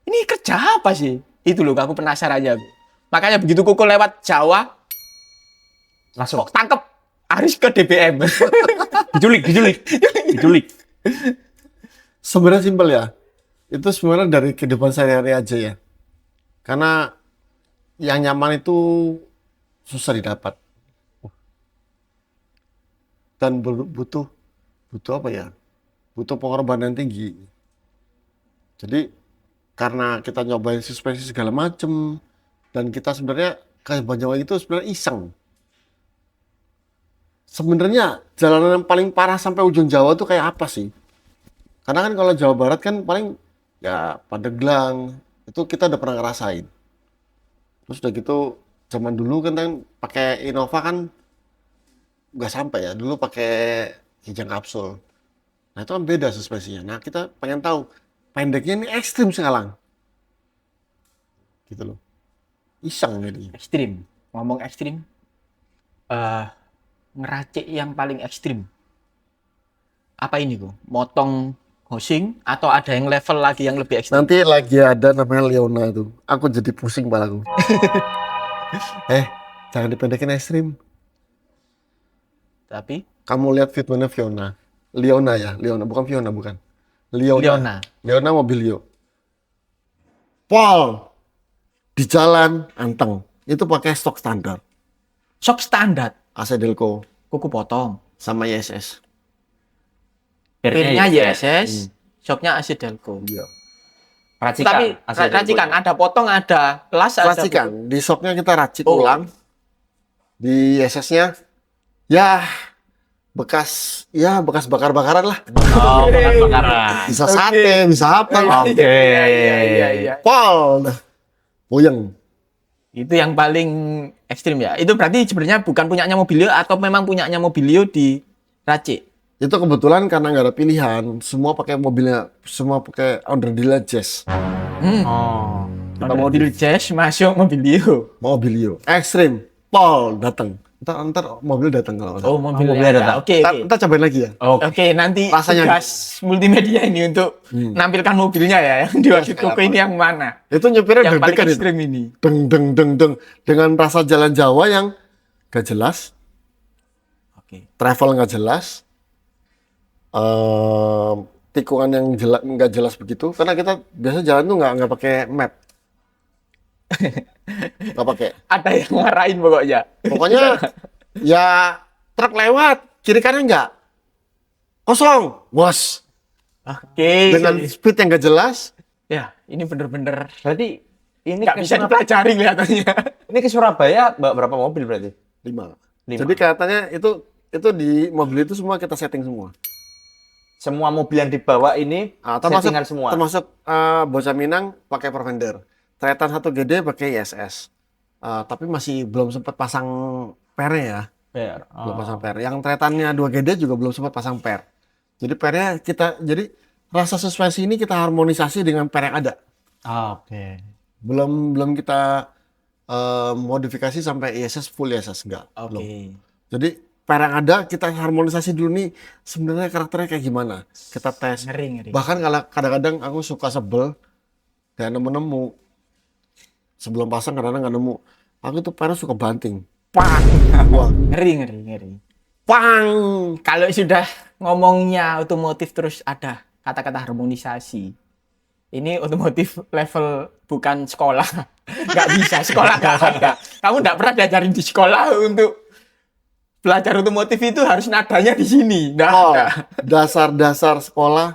Ini kerja apa sih? Itu loh, aku penasaran aja. Makanya begitu Koko lewat Jawa, Langsung. kok tangkep harus ke DBM. Diculik. Sebenarnya simpel ya. Itu sebenarnya dari kehidupan sehari-hari aja ya. Karena yang nyaman itu susah didapat. Dan butuh apa ya? Butuh pengorbanan tinggi. Jadi karena kita nyobain suspensi segala macem, dan kita sebenarnya kayak Banyuwangi itu sebenarnya iseng. Sebenarnya jalanan yang paling parah sampai ujung Jawa tuh kayak apa sih? Karena kan kalau Jawa Barat kan paling ya Pandeglang, itu kita udah pernah ngerasain. Terus udah gitu zaman dulu kan pakai Innova kan nggak sampai ya, dulu pakai Kijang kapsul. Nah itu kan beda suspensinya. Nah kita pengen tahu pendeknya ini ekstrim sekarang. Gitu loh. Iseng jadi. Ekstrim. Ngomong ekstrim. Ngeracik yang paling ekstrim. Apa ini kok? Motong housing atau ada yang level lagi yang lebih ekstrim? Nanti lagi ada namanya Leona itu. Aku jadi pusing kepalaku. Jangan dipendekin ekstrim. Tapi Kamu lihat fitmennya Fiona. Leona ya, Leona bukan Fiona bukan. Leona. Leona Mobilio. Pol di jalan anteng. Itu pakai stok standar. shock standar. AC Delco Kuku potong. sama YSS. Pirnya YSS, shocknya AC Delco. Iya. Racikan. Tapi hasil racikan, ada potong, ada las, ada Racikan. Di shocknya kita racik Oh. ulang. Di YSS-nya ya bekas bakar-bakaran lah. Oh, bakar-bakaran. Bisa sate, bisa apa. Oke. Iya. Pol. Puyeng. Itu yang paling ekstrim ya. Itu berarti sebenarnya bukan punyanya Mobilio atau memang punyanya Mobilio di racik. Itu kebetulan karena nggak ada pilihan, semua pakai mobilnya, semua pakai Onderdilla Jazz. Oh. Kita mobil Jazz masuk Mobilio. Mobilio. Ekstrim. Pol datang. Ntar mobil datang kalau nggak salah. Oh, mobilnya mobilnya ada. datang. Oke, oke. Ntar cobain lagi ya. Oke, nanti Rasanya tugas multimedia ini untuk menampilkan mobilnya ya, yang di Wakit kayak Koko apa? ini yang mana? Itu nyupirnya Yang paling deg-degan itu. ekstrim ini. Deng deng deng deng dengan rasa jalan Jawa yang gak jelas, Oke. travel nggak jelas, tikungan yang nggak jelas begitu. Karena kita biasa jalan tuh nggak pakai map, nggak pakai. Ada yang ngarahin pokoknya. Pokoknya ya truk lewat kiri kanan nggak kosong, bos. Oke. Dengan speed yang nggak jelas. Ya, ini bener-bener Berarti ini nggak ke bisa Surabaya, dipelajari kelihatannya. ini ke Surabaya berapa mobil berarti? 5. 5. Jadi katanya itu di mobil itu semua kita setting semua. Semua mobil yang dibawa ini settingan semua. Termasuk Bocah Minang pakai Provender. Tretan 1GD pakai ISS. Tapi masih belum sempat pasang pernya ya. Fair. Belum pasang per. Yang tretannya 2GD juga belum sempat pasang per. Jadi pernya jadi rasa suspensi ini kita harmonisasi dengan per yang ada. Oke. Belum kita modifikasi sampai ISS full ISS enggak. Belum. Oke. Jadi per yang ada kita harmonisasi dulu nih sebenarnya karakternya kayak gimana. Kita tes. Ngeri. Bahkan kalau kadang-kadang aku suka sebel dan nemu-nemu. Sebelum pasang kadang-kadang nggak nemu. Aku tuh pernya suka banting. Pang! Wah, Ngeri. pang! Kalau sudah ngomongnya otomotif terus ada kata-kata harmonisasi. Ini otomotif level bukan sekolah. Nggak bisa, sekolah nggak ada. Kamu nggak pernah diajarin di sekolah untuk belajar otomotif itu harus nadanya di sini. Nggak Oh, ada. dasar-dasar sekolah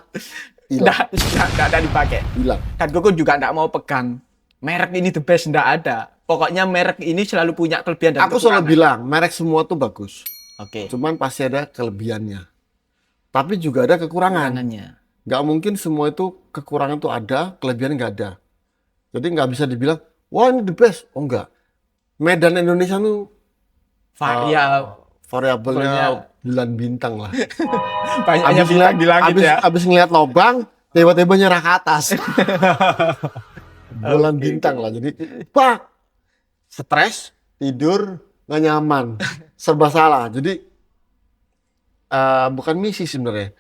hilang. Nggak ada dipakai. Hilang. Dan Koko juga nggak mau pegang merek ini the best, nggak ada. Pokoknya merek ini selalu punya kelebihan dan Aku kekurangan. selalu bilang, merek semua tuh bagus. Oke. Cuman pasti ada kelebihannya. Tapi juga ada kekurangan. Kekurangannya. Nggak mungkin semua itu kekurangan tuh ada, kelebihan nggak ada. Jadi nggak bisa dibilang, wah ini the best. Oh enggak. Medan Indonesia tuh variabelnya bulan bintang lah. Banyaknya bintang di langit ya. Abis ngeliat lobang, tiba-tiba nyerah ke atas. Bulan bintang lah. Jadi, pak, stres, tidur, nggak nyaman, serba salah. Jadi, bukan misi sebenarnya.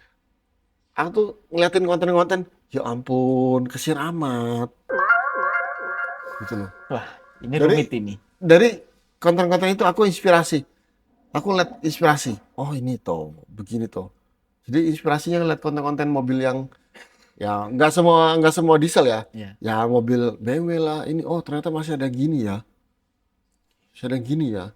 Aku tuh ngeliatin konten-konten, ya ampun, kesian amat. Gitu loh. Wah, ini Jadi- rumit ini. Dari konten-konten itu aku inspirasi. Aku lihat inspirasi. Oh ini toh, begini toh. Jadi inspirasinya ngeliat konten-konten mobil yang ya nggak semua diesel ya. Iya. Ya mobil BMW lah. Ini oh ternyata masih ada gini ya. Masih ada gini ya.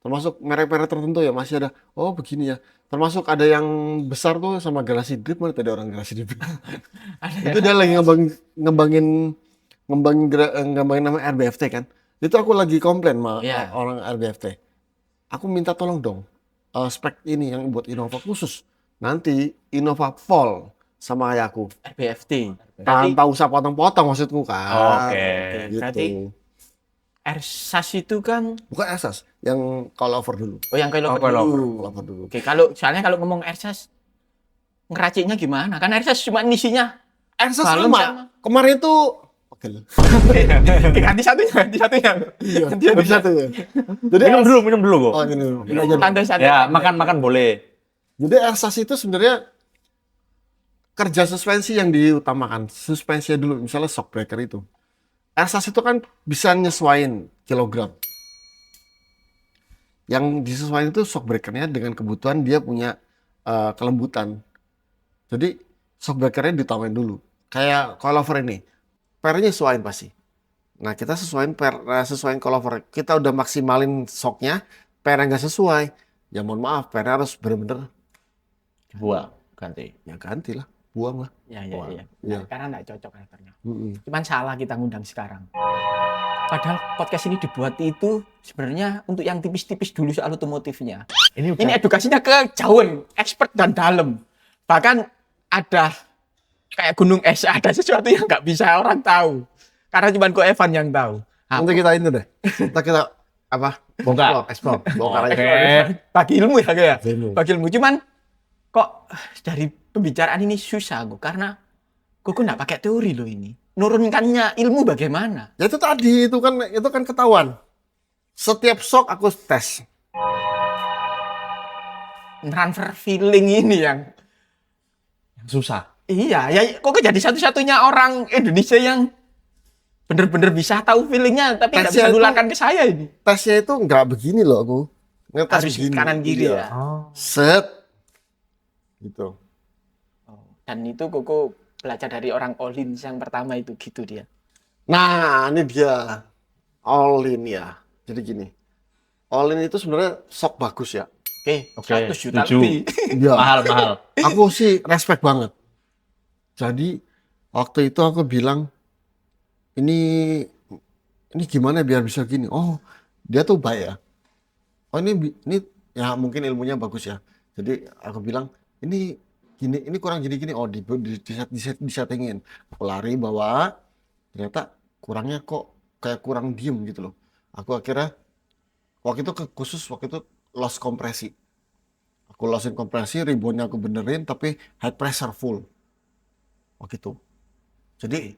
Termasuk merek-merek tertentu ya masih ada. Oh begini ya. Termasuk ada yang besar tuh sama Galaxy Drip. Mana tadi orang Galaxy Drip? Itu dia lagi ngembangin nama RBFT kan. Itu aku lagi komplain sama Iya. orang RBFT. Aku minta tolong dong spek ini yang buat Innova khusus. Nanti Innova Vol sama kayak aku. RBFT. Berarti Tanpa usah potong-potong maksudku kan. Oke. Gitu. Berarti Ersas itu kan Bukan Esas, yang call over dulu. yang kalau Oh, coilover. dulu. Call over dulu. Oke, soalnya kalau ngomong Ersas ngeraciknya gimana? Kan Ersas cuma isinya Esas balon sama. Kemarin tuh pegel. ganti satunya. Iya, Ganti habis satu ya. Jadi Minum dulu kok. Oh, ini. Ini aja. Santai satu. Ya, makan boleh. Jadi Esas itu sebenarnya kerja suspensi yang diutamakan. Suspensi dulu, misalnya shock breaker itu. Esas itu kan bisa nyesuaiin kilogram. Yang disesuaikan itu shock breakernya dengan kebutuhan dia punya kelembutan. Jadi shock breakernya ditambahin dulu. Kayak coilover ini, pernya sesuaiin pasti. Nah kita sesuaiin coilover. Kita udah maksimalin shocknya, pernya nggak sesuai. Ya mohon maaf, pernya harus bener-bener Buang, ganti. ya ganti lah, buang lah. Ya. Iya. Karena nggak cocok karakternya. Mm-mm. Cuman salah kita ngundang sekarang. Padahal podcast ini dibuat itu sebenarnya untuk yang tipis-tipis dulu soal otomotifnya. Ini Ini edukasinya kejauhan, expert dan dalam. Bahkan ada kayak gunung es, ada sesuatu yang nggak bisa orang tahu. Karena cuma Ko Evan yang tahu. Nanti kita ini deh. Kita apa? Bongkar. Explore. Bongkar aja. Oke. Bagi ilmu ya kayak. Ilmu. Bagi ilmu. Cuman kok dari pembicaraan ini susah gue karena gue nggak pakai teori loh ini. Nurunkannya ilmu bagaimana? Ya itu tadi itu kan ketahuan. Setiap shock aku tes. transfer feeling ini yang Susah. iya, ya kok jadi satu-satunya orang Indonesia yang bener-bener bisa tahu feelingnya tapi nggak Tesnya bisa itu- nularkan ke saya ini. Tesnya itu nggak begini loh aku. Ngetes Harus begini. kanan kiri Iya. ya. Set. Gitu. Dan itu Koko belajar dari orang Olin yang pertama itu gitu dia. Nah, ini dia. All in ya. Jadi gini. All in itu sebenarnya sok bagus ya. Oke, Oke, 100 juta setuju. lebih. Iya. Mahal. Aku sih respect banget. Jadi waktu itu aku bilang ini gimana biar bisa gini. Oh, dia tuh baik ya. Oh ini ya mungkin ilmunya bagus ya. Jadi aku bilang ini gini, ini kurang gini. Oh disettingin. Aku lari bawa, ternyata kurangnya kok kayak kurang diem gitu loh. Aku akhirnya waktu itu waktu itu loss kompresi. Aku lossin kompresi, reboundnya aku benerin, tapi high pressure full. Waktu itu. Jadi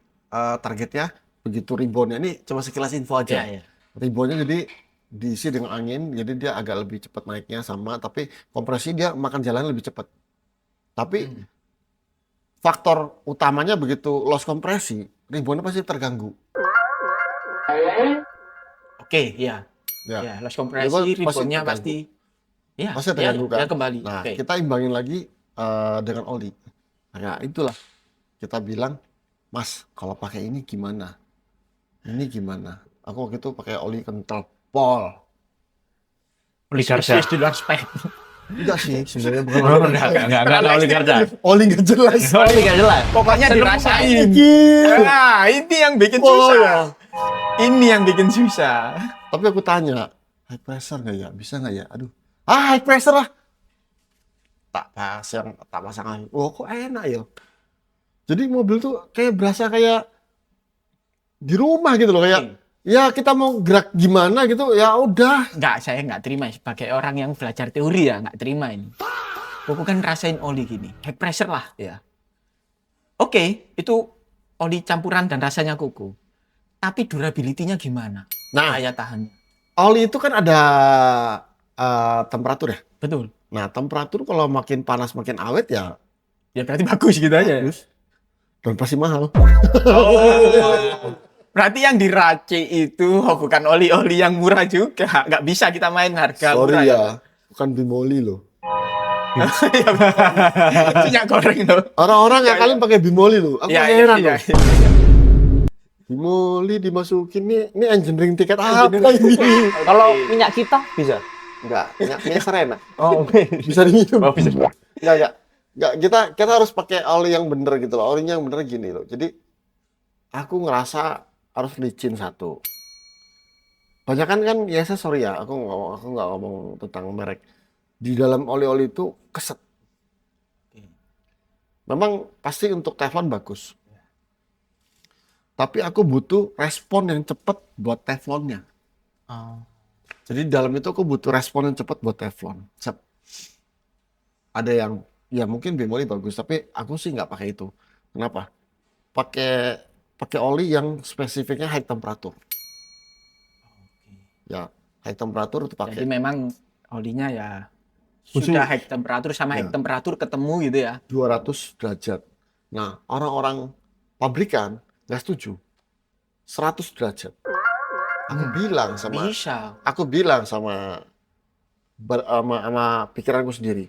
targetnya begitu reboundnya, ini cuma sekilas info aja. Iya, iya. Reboundnya jadi diisi dengan angin, jadi dia agak lebih cepat naiknya sama, tapi kompresi dia makan jalan lebih cepat. Tapi faktor utamanya begitu loss kompresi, reboundnya pasti terganggu. Oke, ya. Ya. Ya, loss Itu kompresi, pasti reboundnya terganggu. pasti. Ya, Pasti terganggu kan? ya kembali. Nah, Oke. kita imbangin lagi dengan oli. Nah, itulah kita bilang, Mas, kalau pakai ini gimana? Ini gimana? Aku waktu itu pakai oli kental pol. Oli Spesies di luar spek. Enggak sih, sebenarnya bukan Oh, oli. enggak Oli Garda. Oli nggak jelas. Oli enggak jelas. Pokoknya dirasain. Gila. Nah, ini yang bikin Oh, susah. ya. Ini yang bikin susah. Tapi aku tanya, high pressure nggak ya? Bisa nggak ya? Aduh, high pressure lah. Tak pasang. Oh, kok enak ya? Jadi mobil tuh kayak berasa kayak di rumah gitu loh, kayak ya kita mau gerak gimana gitu, ya udah. Saya nggak terima sebagai orang yang belajar teori ya, nggak terima ini. Koko kan rasain oli gini, high pressure lah ya. Oke, itu oli campuran dan rasanya Koko. Tapi durability-nya gimana? Nah, Daya tahannya. oli itu kan ada temperatur ya. Betul. Nah, temperatur kalau makin panas makin awet ya Ya berarti bagus gitu aja. bagus. Dan pasti mahal. Berarti yang diracik itu bukan oli-oli yang murah juga. Nggak bisa kita main harga murah Sorry ya, bukan bimoli loh. Minyak goreng loh. Orang-orang yang kalian pakai bimoli loh. Aku Ya, heran ya, loh. ya. Bimoli dimasukin ini engineering tiket apa ini? Kalau minyak kita bisa. Enggak, minyak serena. Oh, Bisa diminum. Oh, bisa. Enggak. Kita harus pakai oli yang bener gitu loh. Olinya yang bener gini loh. Jadi aku ngerasa harus licin satu. Banyak kan ya saya sorry ya, aku nggak ngomong tentang merek. Di dalam oli-oli itu keset. Memang pasti untuk teflon bagus. Tapi aku butuh respon yang cepat buat teflonnya. Jadi di dalam itu aku butuh respon yang cepat buat teflon. Ada yang ya mungkin bemoli bagus, tapi aku sih nggak pakai itu. Kenapa? Pakai oli yang spesifiknya high temperatur. Ya, high temperatur itu Jadi pakai memang olinya ya Khusus. sudah high temperatur sama high Ya. temperatur ketemu gitu ya. 200 derajat. Nah, orang-orang pabrikan nggak setuju. 100 derajat. Bisa. Aku bilang sama pikiranku sendiri,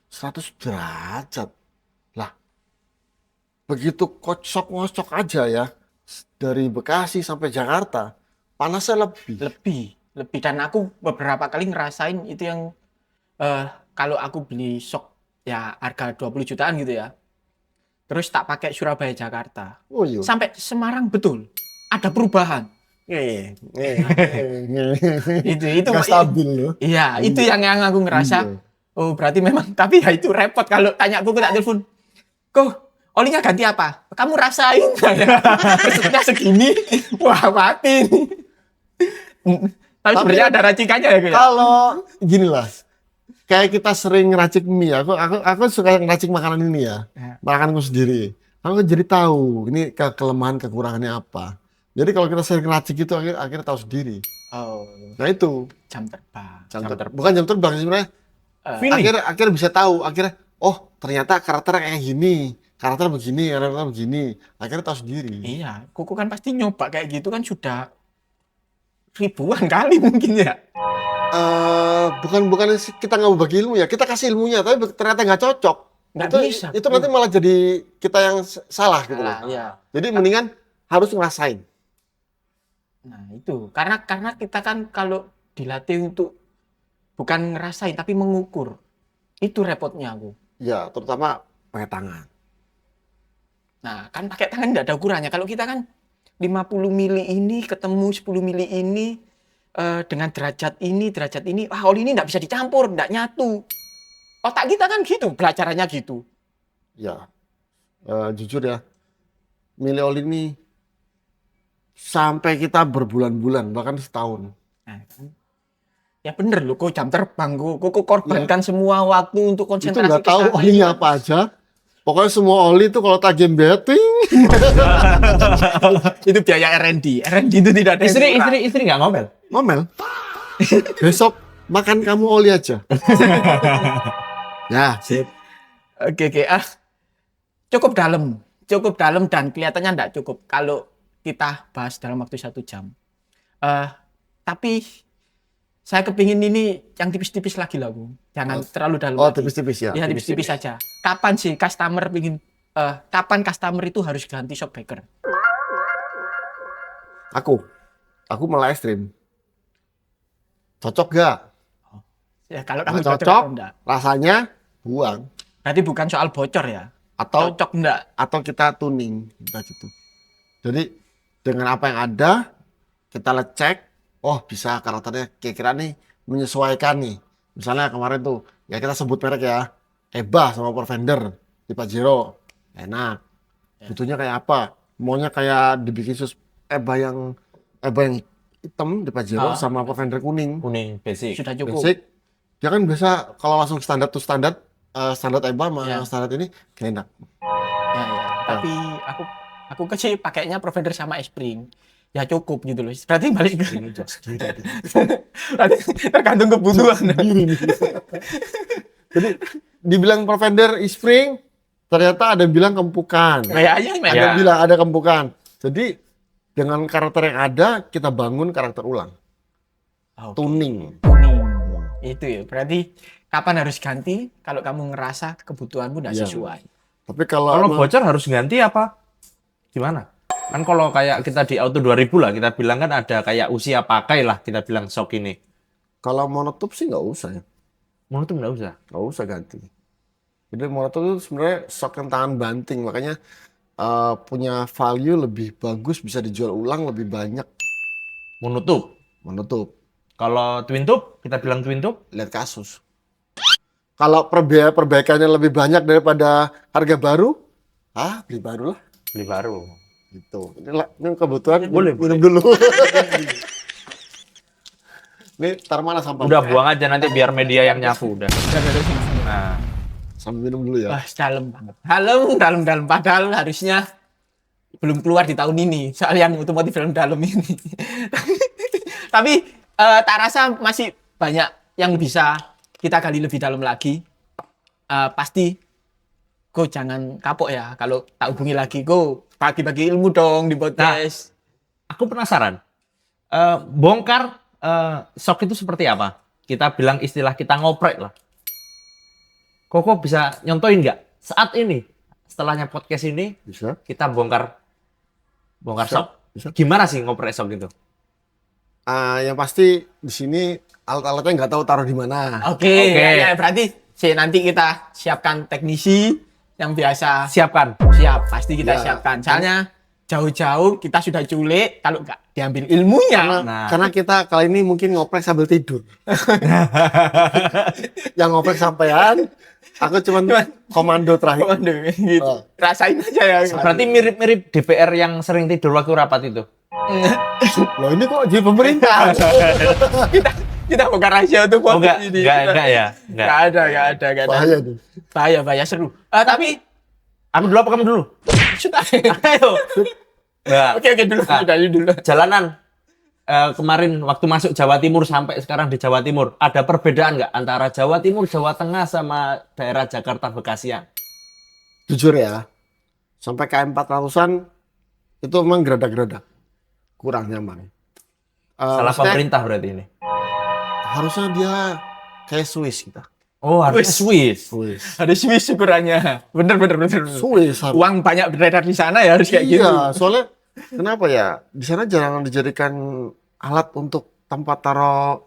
100 derajat. Lah, begitu ngocok aja ya, dari Bekasi sampai Jakarta, panasnya lebih. Lebih dan aku beberapa kali ngerasain itu yang kalau aku beli sok ya harga 20 jutaan gitu ya. Terus tak pakai Surabaya Jakarta. Oh iya. Sampai Semarang betul. Ada perubahan. Itu Nggak stabil loh. Iya, itu yang aku ngerasa. Iya. Oh, berarti memang tapi ya itu repot kalau tanya aku tak telepon. Kok olinya ganti apa? Kamu rasain nggak ya? Kesetnya segini. Wah, mati nih. Tapi sebenarnya ada racikannya ya, Gu, ya? Kalau gini lah, kayak kita sering ngeracik mie. Aku suka ngeracik makanan ini ya, makananku sendiri. Aku jadi tahu ini kelemahan kekurangannya apa. Jadi kalau kita sering ngeracik itu akhirnya tahu sendiri. Oh, Nah itu jam terbang. bukan jam terbang sebenarnya. Feeling. Akhirnya bisa tahu, akhirnya oh ternyata karakternya kayak gini, karakter begini. Akhirnya tahu sendiri. Iya, Koko kan pasti nyoba kayak gitu kan sudah ribuan kali mungkin ya. Bukan kita nggak berbagi ilmu ya, kita kasih ilmunya, tapi ternyata nggak cocok. Nggak itu, bisa. itu nanti malah jadi kita yang salah gitu loh. Iya. Jadi mendingan harus ngerasain. Nah, itu. Karena kita kan kalau dilatih untuk bukan ngerasain tapi mengukur. Itu repotnya aku. Ya, terutama pakai tangan. Nah, kan pakai tangan nggak ada ukurannya. Kalau kita kan 50 mili ini ketemu 10 mili ini dengan derajat ini, oli ini nggak bisa dicampur, nggak nyatu. Otak kita kan gitu, belajarannya gitu. Ya, jujur ya, milih oli ini sampai kita berbulan-bulan, bahkan setahun. Nah, kan. Ya bener loh, kok jam terbang, kok korbankan semua waktu untuk Itu konsentrasi. nggak tahu ke sana. olinya apa aja. Pokoknya semua oli itu kalau tajam betting. Itu biaya R&D. R&D itu tidak ada. Istri nggak ngomel. Ngomel. Besok makan kamu oli aja. Ya, sip. Oke. Cukup dalam dan kelihatannya enggak cukup kalau kita bahas dalam waktu 1 jam. Tapi saya kepingin ini yang tipis-tipis lagi lah, Bu. Jangan terlalu dalam Oh, lagi. tipis-tipis ya. Ya, tipis-tipis saja. Kapan sih customer itu harus ganti shockbreaker? Aku malah ekstrim. Cocok gak? Ya, kalau Nggak kamu cocok cocok, atau enggak. rasanya buang. Berarti bukan soal bocor ya. Atau Cocok enggak? kita tuning entah gitu. Jadi dengan apa yang ada kita cek, oh bisa karakternya kira-kira nih menyesuaikan nih. Misalnya kemarin tuh ya kita sebut merek ya, Eba sama Porfender di Pajero, enak. Butuhnya kayak apa? Maunya kayak dibikin Eba yang hitam di Pajero sama Porfender kuning. Kuning basic. Sudah cukup. Basic. Dia kan biasa kalau langsung standar standar Eba sama Ya. standar ini enak. Ya. Tapi aku sih pakainya Provider sama Espring. Ya cukup gitu loh. Berarti balik ke berarti tergantung kebutuhan. Jadi dibilang Porfender Spring, ternyata ada yang bilang kempukan. Kayaknya Ada yang bilang ada kempukan. Jadi dengan karakter yang ada kita bangun karakter ulang. Oke. Tuning. Kuning. Itu ya. Berarti kapan harus ganti kalau kamu ngerasa kebutuhanmu tidak Iya. sesuai. Tapi Kalau kalau bocor harus ganti apa? Gimana? Kan kalau kayak kita di Auto 2000 lah, kita bilang kan ada kayak usia pakai lah, kita bilang shock ini. kalau monotip sih nggak usah ya. Menurut tuh nggak usah. Nggak usah ganti. Jadi monotip itu sebenarnya shock yang tahan banting. Makanya punya value lebih bagus, bisa dijual ulang lebih banyak. Menutup. Menutup. Kalau twin tube, kita bilang twin tube. Lihat kasus. Kalau perbaikannya lebih banyak daripada harga baru, beli baru lah. Beli baru. Gitu. Ini kebutuhan. Boleh, minum dulu. Ini tar mana sampah? Udah buang aja nanti biar media yang nyapu udah. Nah, Sambil minum dulu ya. Wah, dalam banget. Dalam. Padahal harusnya belum keluar di tahun ini. Soal yang otomotif film dalam ini. Tapi tak rasa masih banyak yang bisa kita gali lebih dalam lagi. Pasti, Go jangan kapok ya. Kalau tak hubungi lagi, Go bagi-bagi ilmu dong di podcast. aku penasaran. Bongkar shock itu seperti apa? Kita bilang istilah kita ngoprek lah. Koko bisa nyontoin nggak? Saat ini, setelahnya podcast ini, Bisa? kita bongkar Bisa, shock. bisa. Gimana sih ngoprek shock itu? Yang pasti di sini alat-alatnya nggak tahu taruh di mana. Oke. Oke. Ya, berarti nanti kita siapkan teknisi yang biasa. Siapkan. Siap, pasti kita Ya. siapkan. Soalnya jauh-jauh kita sudah culik, kalau nggak diambil ilmunya. Karena kita kali ini mungkin ngoprek sambil tidur. Yang ngoprek sampean, aku cuman komando terakhir. Waduh, gitu. Oh. Rasain aja ya. Berarti mirip-mirip DPR yang sering tidur waktu rapat itu. Loh ini kok jadi pemerintah? kita bukan rahasia untuk Oh enggak, podcast ini. enggak ya. Enggak. Nggak ada. Bahaya tuh. Bahaya, seru. Tapi, Aku dulu apa kamu dulu? sudah. Ayo. Nah, Oke, dulu. Nah. Sudah dulu. jalanan kemarin waktu masuk Jawa Timur sampai sekarang di Jawa Timur, ada perbedaan nggak antara Jawa Timur, Jawa Tengah sama daerah Jakarta Bekasian? Jujur ya, sampai KM 400-an itu memang geradak-geradak. Kurang nyaman. Salah Maksudnya pemerintah berarti ini. harusnya dia kayak Swiss kita. Oh, harusnya Swiss. Swiss. Ada Swiss ukurannya. Bener. Swiss harus. Uang banyak beredar di sana ya harus kayak gitu. Iya, soalnya kenapa ya? Di sana jangan dijadikan alat untuk tempat taruh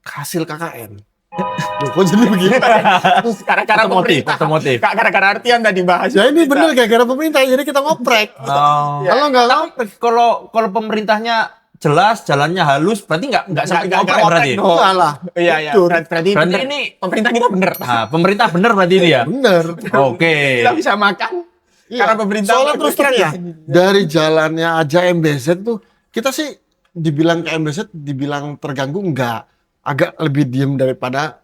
hasil KKN. Loh, kok jadi begini? Gara-gara pemerintah. Otomotif. Gara-gara artian tadi bahas. Ya ini bener gara-gara pemerintah, jadi kita ngoprek. Oh. Kalau nggak ngoprek, Kalau pemerintahnya jelas, jalannya halus, berarti nggak sampai nggak ngoprek berarti. ngoprek, no. salah. Iya. Jujur. Berarti Berarti bener. ini Pemerintah kita bener. nah, pemerintah bener berarti ini ya. Bener. Oke. Kita bisa makan. Iya. Karena pemerintah. Soalnya terus terang ya, dari jalannya aja MBZ tuh, kita sih dibilang ke MBZ, dibilang terganggu enggak. Agak lebih diem daripada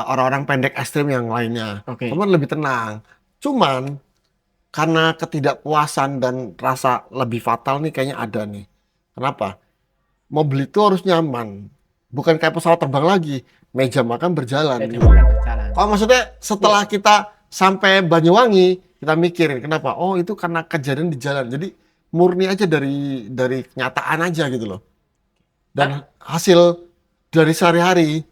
orang-orang pendek ekstrim yang lainnya. Oke. Cuman lebih tenang. Cuman karena ketidakpuasan dan rasa lebih fatal nih kayaknya ada nih. Kenapa? Mobil itu harus nyaman. Bukan kayak pesawat terbang lagi. Meja makan berjalan. Jadi gitu. bukan berjalan. Oh maksudnya setelah kita sampai Banyuwangi, kita mikir kenapa? Oh itu karena kejadian di jalan. Jadi murni aja dari kenyataan aja gitu loh. Dan hasil dari sehari-hari,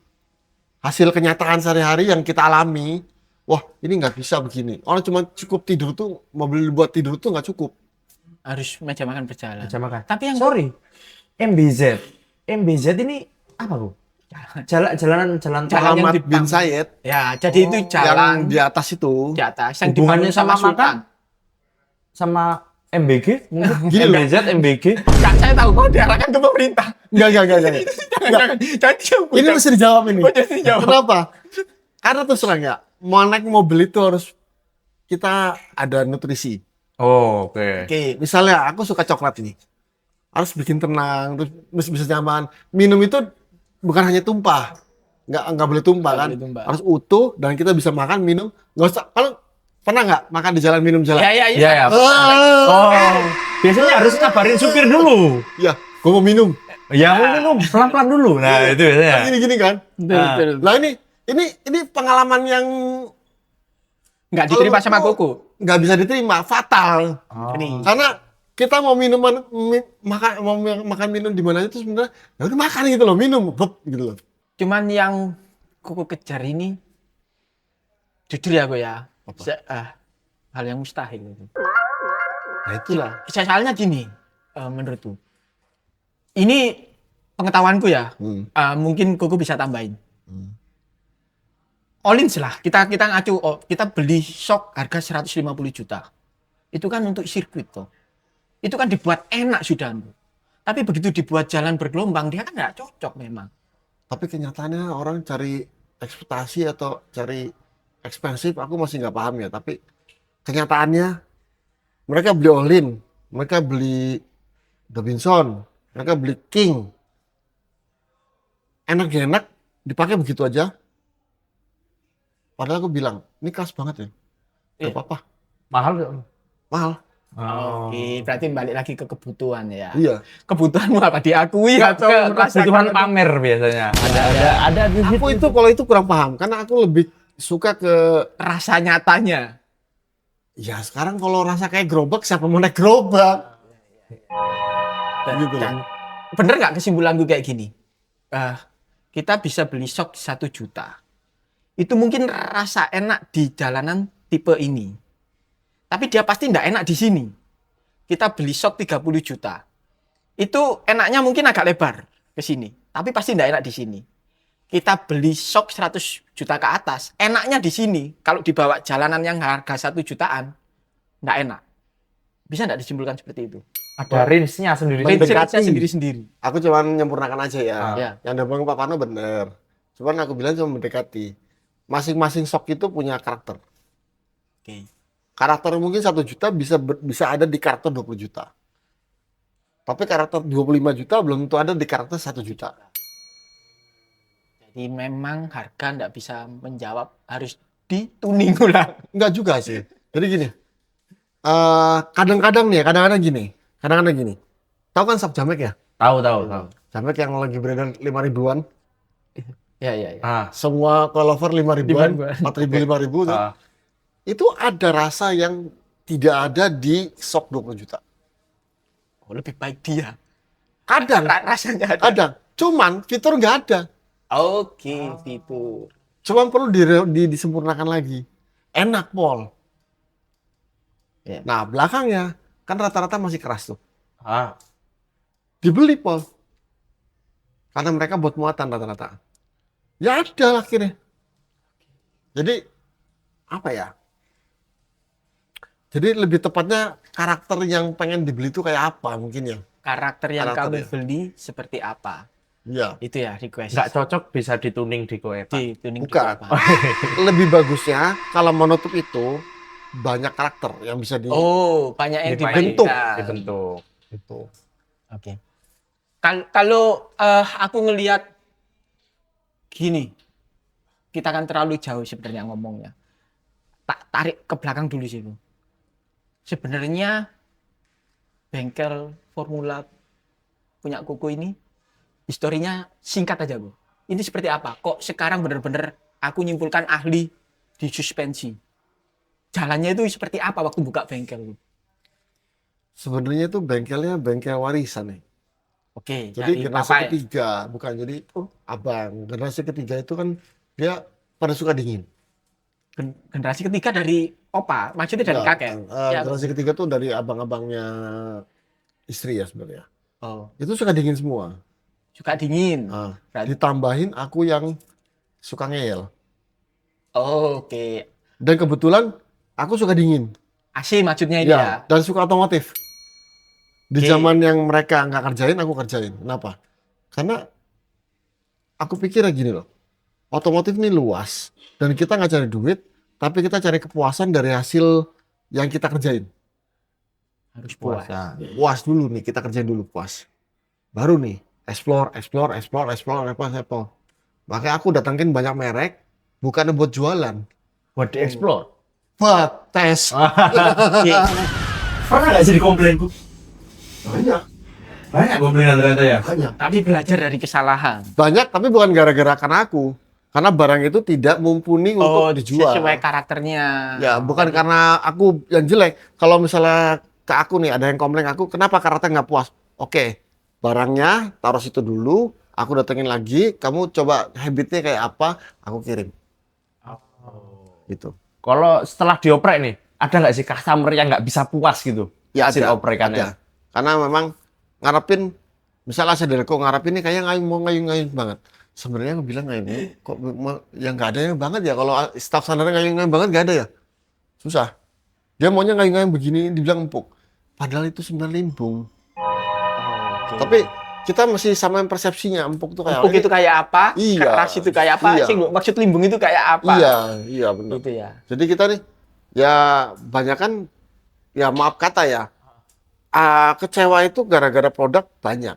hasil kenyataan sehari-hari yang kita alami, wah ini nggak bisa begini. Orang cuma cukup tidur tuh, mobil buat tidur tuh nggak cukup. Harus meja makan berjalan. Meja makan. Tapi yang Sorry, MBZ ini apa bu? Jalan Jalan yang Muhammad di- bin Zayed ya, jadi itu yang jalan di atas itu, di atas yang Hubungannya dibangun sama sama Sultan. Sama MBG? Mungkin Gini loh. MBZ, MBG. Nggak, saya tahu kok diarahkan ke pemerintah. enggak. Jangan dijawab. Ini mesti dijawab ini. Oh, jadi dijawab. Kenapa? Karena terus terang ya, mau naik mobil itu harus kita ada nutrisi. Oh, oke. Oke. Misalnya aku suka coklat ini, harus bikin tenang, terus bisa nyaman. Minum itu bukan hanya tumpah, nggak boleh tumpah Nggak kan, boleh tumpah. harus utuh dan kita bisa makan minum. Nggak usah. Kalau pernah nggak makan di jalan minum jalan? Ya. Iya, ya. Ah, Oh, biasanya harus ngabarin supir dulu. ya, gue mau minum. Ya, minum pelan-pelan dulu. Nah, itu biasanya. Gini kan. Betul. Nah ini pengalaman yang Nggak diterima kalau sama mau- Koko. nggak bisa diterima, fatal. Ini. Karena kita mau makan minum di mana itu sebenarnya ya udah makan gitu loh, minum, beb, gitu loh. Cuman yang Koko kejar ini, jujur ya gue ya, hal yang mustahil. Nah itulah. Soalnya gini, menurutku, ini pengetahuanku ya, mungkin Koko bisa tambahin. All-in lah, kita ngacu, kita beli shock harga 150 juta. Itu kan untuk sirkuit toh. Itu kan dibuat enak sudah. Tapi begitu dibuat jalan bergelombang, dia kan nggak cocok memang. Tapi kenyataannya orang cari ekspektasi atau cari ekspensif, aku masih nggak paham ya. Tapi kenyataannya mereka beli All-in, mereka beli Dobinson, mereka beli King. Enak-enak, dipakai begitu aja. Padahal aku bilang, ini kelas banget ya. Gak Iya. apa-apa, Mahal nggak? mahal. Oke, berarti balik lagi ke kebutuhan ya. Iya. Kebutuhanmu apa diakui atau Kebutuhan merasakan pamer biasanya. Ada di situ. Aku itu kalau itu kurang paham, karena aku lebih suka ke, rasa nyatanya? ya sekarang kalau rasa kayak gerobak, siapa mau naik gerobak? Gitu loh. Dan bener nggak kesimpulanku kayak gini? Kita bisa beli shock 1 juta. Itu mungkin rasa enak di jalanan tipe ini. Tapi dia pasti nggak enak di sini. Kita beli shock 30 juta. Itu enaknya mungkin agak lebar ke sini. Tapi pasti nggak enak di sini. Kita beli shock 100 juta ke atas. Enaknya di sini. Kalau dibawa jalanan yang harga 1 jutaan, nggak enak. Bisa nggak disimpulkan seperti itu? Ada range-nya sendiri. Mendekati. Prinsipnya sendiri-sendiri. Aku cuma menyempurnakan aja ya. Ya. Yang bilang Pak Parno bener. Cuman aku bilang cuma mendekati. Masing-masing shock itu punya karakter. Oke. Karakter mungkin 1 juta bisa ada di karakter 20 juta. Tapi karakter 25 juta belum tentu ada di karakter 1 juta. Jadi memang harga nggak bisa menjawab, harus dituning ulang. Enggak juga sih. Jadi gini. Kadang-kadang gini. Tahu kan sub Jamek ya? Tahu. Jamek yang lagi beredar 5 ribuan. Ya. Semua cover 5 ribuan, 5 ribuan. 4 ribu, 5 ribu. Itu ada rasa yang tidak ada di shop 20 juta. Oh, lebih baik dia. Kadang, Rasanya ada. kadang. Cuman fitur nggak ada. Oke, fitur. Cuman perlu disempurnakan lagi. Enak, Pol. Ya. Nah, belakangnya kan rata-rata masih keras tuh. Ah, Dibeli, Pol. Karena mereka buat muatan rata-rata. Ya ada akhirnya. Jadi, apa ya? Jadi lebih tepatnya karakter yang pengen dibeli itu kayak apa mungkin ya? Karakter yang Karakter kamu ya. beli seperti apa? Iya. Itu ya request. nggak cocok bisa dituning di Goeva. di tuning di Bukan. apa? Lebih bagusnya kalau menutup itu banyak karakter yang bisa di Oh, banyak yang Dibentuk. Dibentuk. itu. Oke. Kalau aku ngelihat gini, kita kan terlalu jauh sebenarnya ngomongnya. Tak tarik ke belakang dulu sih, Bu. Sebenarnya bengkel Formula punya Koko ini historinya singkat aja, Bu. Ini seperti apa? Kok sekarang benar-benar aku nyimpulkan ahli di suspensi. Jalannya itu seperti apa waktu buka bengkel, Bu? Sebenarnya itu bengkelnya bengkel warisan nih. Oke, Jadi dari generasi Bapak ya? ketiga, bukan jadi abang. Generasi ketiga itu kan dia pada suka dingin. Generasi ketiga dari opa, maksudnya dari Ya, kakek. Ya. generasi ketiga tuh dari abang-abangnya istri ya sebenarnya. Oh, Itu suka dingin semua. suka dingin. Nah, Berarti- ditambahin aku yang suka ngeyel. Oh, oke. Dan kebetulan aku suka dingin. AC maksudnya ini ya. Dan suka otomotif. Di Oke. zaman yang mereka nggak kerjain, aku kerjain. Kenapa? Karena aku pikir gini loh. Otomotif ini luas. Dan kita nggak cari duit, tapi kita cari kepuasan dari hasil yang kita kerjain. Harus puas. Puas dulu nih, kita kerjain dulu puas. Baru nih, explore. Makanya aku datangin banyak merek, bukan buat jualan. Buat dieksplor. Buat tes. Oke. Pernah nggak sih dikomplain, Bu? Banyak, Banyak komplainan ternyata ya. banyak. Tapi belajar dari kesalahan. Banyak, tapi bukan gara-gara karena aku. Karena barang itu tidak mumpuni untuk dijual. Sesuai karakternya. Ya, bukan karena aku yang jelek. Kalau misalnya ke aku nih, ada yang komplain aku, kenapa karakter nggak puas? Oke, barangnya taruh situ dulu, aku datengin lagi, kamu coba habitnya kayak apa, aku kirim. Gitu. Kalau setelah dioprek nih, ada nggak sih customer yang nggak bisa puas gitu? Ya hasil ada, oprekannya. ada. Karena memang ngarepin, misalnya saya kok ngarepin ini kayak ngayun banget. Sebenarnya aku bilang ngayun, kok yang nggak ada yang banget ya, kalau staff standarnya ngayun banget nggak ada ya. Susah. Dia maunya ngayun begini, dibilang empuk. Padahal itu sebenarnya limbung. Oke. Tapi kita masih samain persepsinya, empuk tuh kayak Empuk itu kayak apa? Iya. Keras itu kayak apa? Iya. Sing maksud limbung itu kayak apa? Iya benar. Gitu ya. Jadi kita nih, ya banyak kan, ya maaf kata ya, kecewa itu gara-gara produk banyak.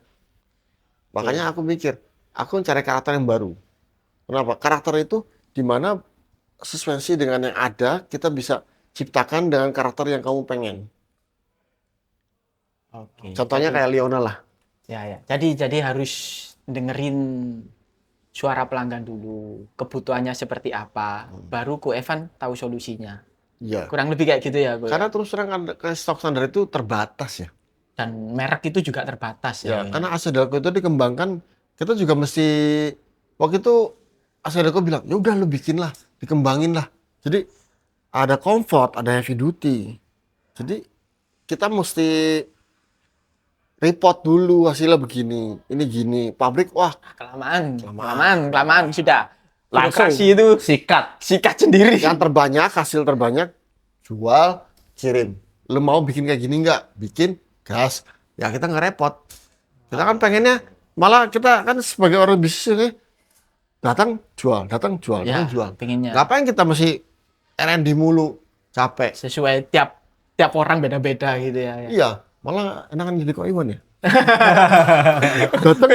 Makanya aku mikir, aku cari karakter yang baru. Kenapa? Karakter itu dimana suspensi dengan yang ada, kita bisa ciptakan dengan karakter yang kamu pengen. Oke. Contohnya kayak Leona lah. Ya. Jadi harus dengerin suara pelanggan dulu, kebutuhannya seperti apa, baru Ko Evan tahu solusinya. Iya. Kurang lebih kayak gitu ya, Ko. Karena terus terang kan stok standar itu terbatas ya. Dan merek itu juga terbatas ya. Karena Asedelco itu dikembangkan, kita juga mesti waktu itu Asedelco bilang, ya udah lu bikin lah, dikembangin lah. Jadi ada comfort, ada heavy duty. Jadi kita mesti report dulu hasilnya begini, ini gini. Pabrik wah Kelamaan sudah. Langsung Birokrasi itu sikat sendiri. yang terbanyak, hasil terbanyak jual, kirim. Lu mau bikin kayak gini nggak? Bikin, gas. Ya kita nggak repot. Kita kan pengennya malah kita kan sebagai orang bisnis ini datang jual, datang jual. Pengennya Ngapain kita mesti R&D mulu, capek. sesuai tiap orang beda-beda gitu ya. Iya, malah enakan jadi kok Iwan ya. Datang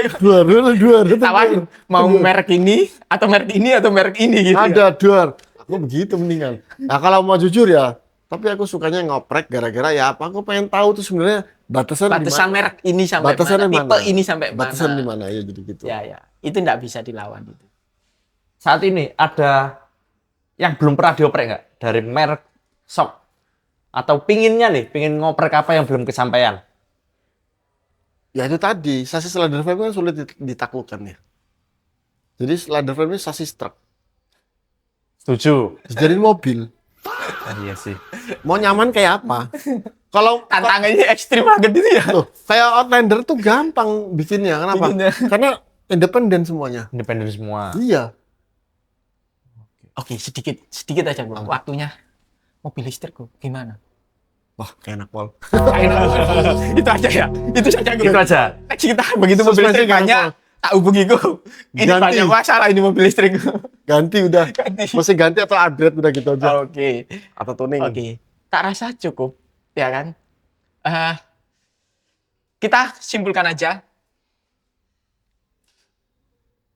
dua. Tawarin mau merek ini atau merek ini atau merek ini gitu. Ada dua. Aku begitu mendingan. Nah kalau mau jujur ya, Tapi aku sukanya ngoprek gara-gara ya apa? Aku pengen tahu tuh sebenarnya batasan di Batasan mana. merek ini sampai Batasannya mana, tipe mana? ini sampai Batasan mana. di mana ya jadi gitu. Ya, ya. Itu nggak bisa dilawan itu. Saat ini ada yang belum pernah dioprek nggak dari merek Shock? Atau pinginnya nih, pingin ngoprek apa yang belum kesampaian? Ya itu tadi, sasis ladder frame kan sulit ditaklukkan ya. Jadi ladder frame ini sasis truk. Setuju. Jadi mobil. Iya sih. Mau nyaman kayak apa? Kalau Tantangannya ekstrim banget itu ya. tuh, kayak Outlander tuh gampang bikinnya. Kenapa? Bikinnya. Karena independen semuanya. Independen semua. Iya. Oke, sedikit aja gua. Waktunya mobil listrik gua. Gimana? Wah, kayak enak pol. Itu aja ya. Itu saja gua. Itu aja. Next kita begitu mobil Suspensi listrik nggak banyak, apa. tak hubungi gua. Ini Ganti. banyak masalah ini mobil listrik. Ganti udah. Ganti. Mesti ganti atau upgrade udah gitu aja. Oke. Atau tuning. Oke. Tak rasa cukup, ya kan? Kita simpulkan aja.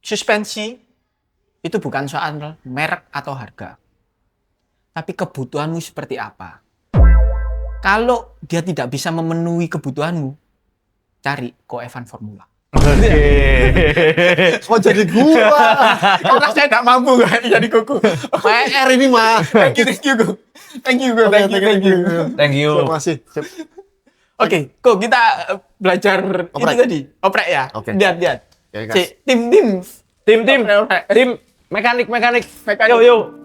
Suspensi itu bukan soal merek atau harga. Tapi kebutuhanmu seperti apa. Kalau dia tidak bisa memenuhi kebutuhanmu, cari Ko Evan Formula. Kok jadi gua? Karena saya tidak mampu jadi kuku. PR ini mah. Thank you, Go. Thank you, Go. Thank you. Thank you. Terima kasih. Sip. Oke, kok kita belajar Oprek. ini tadi, oprek ya. Oke. Lihat. Oke, guys. Si tim. Tim Oprek. tim mekanik. Mekanik. Yo yo.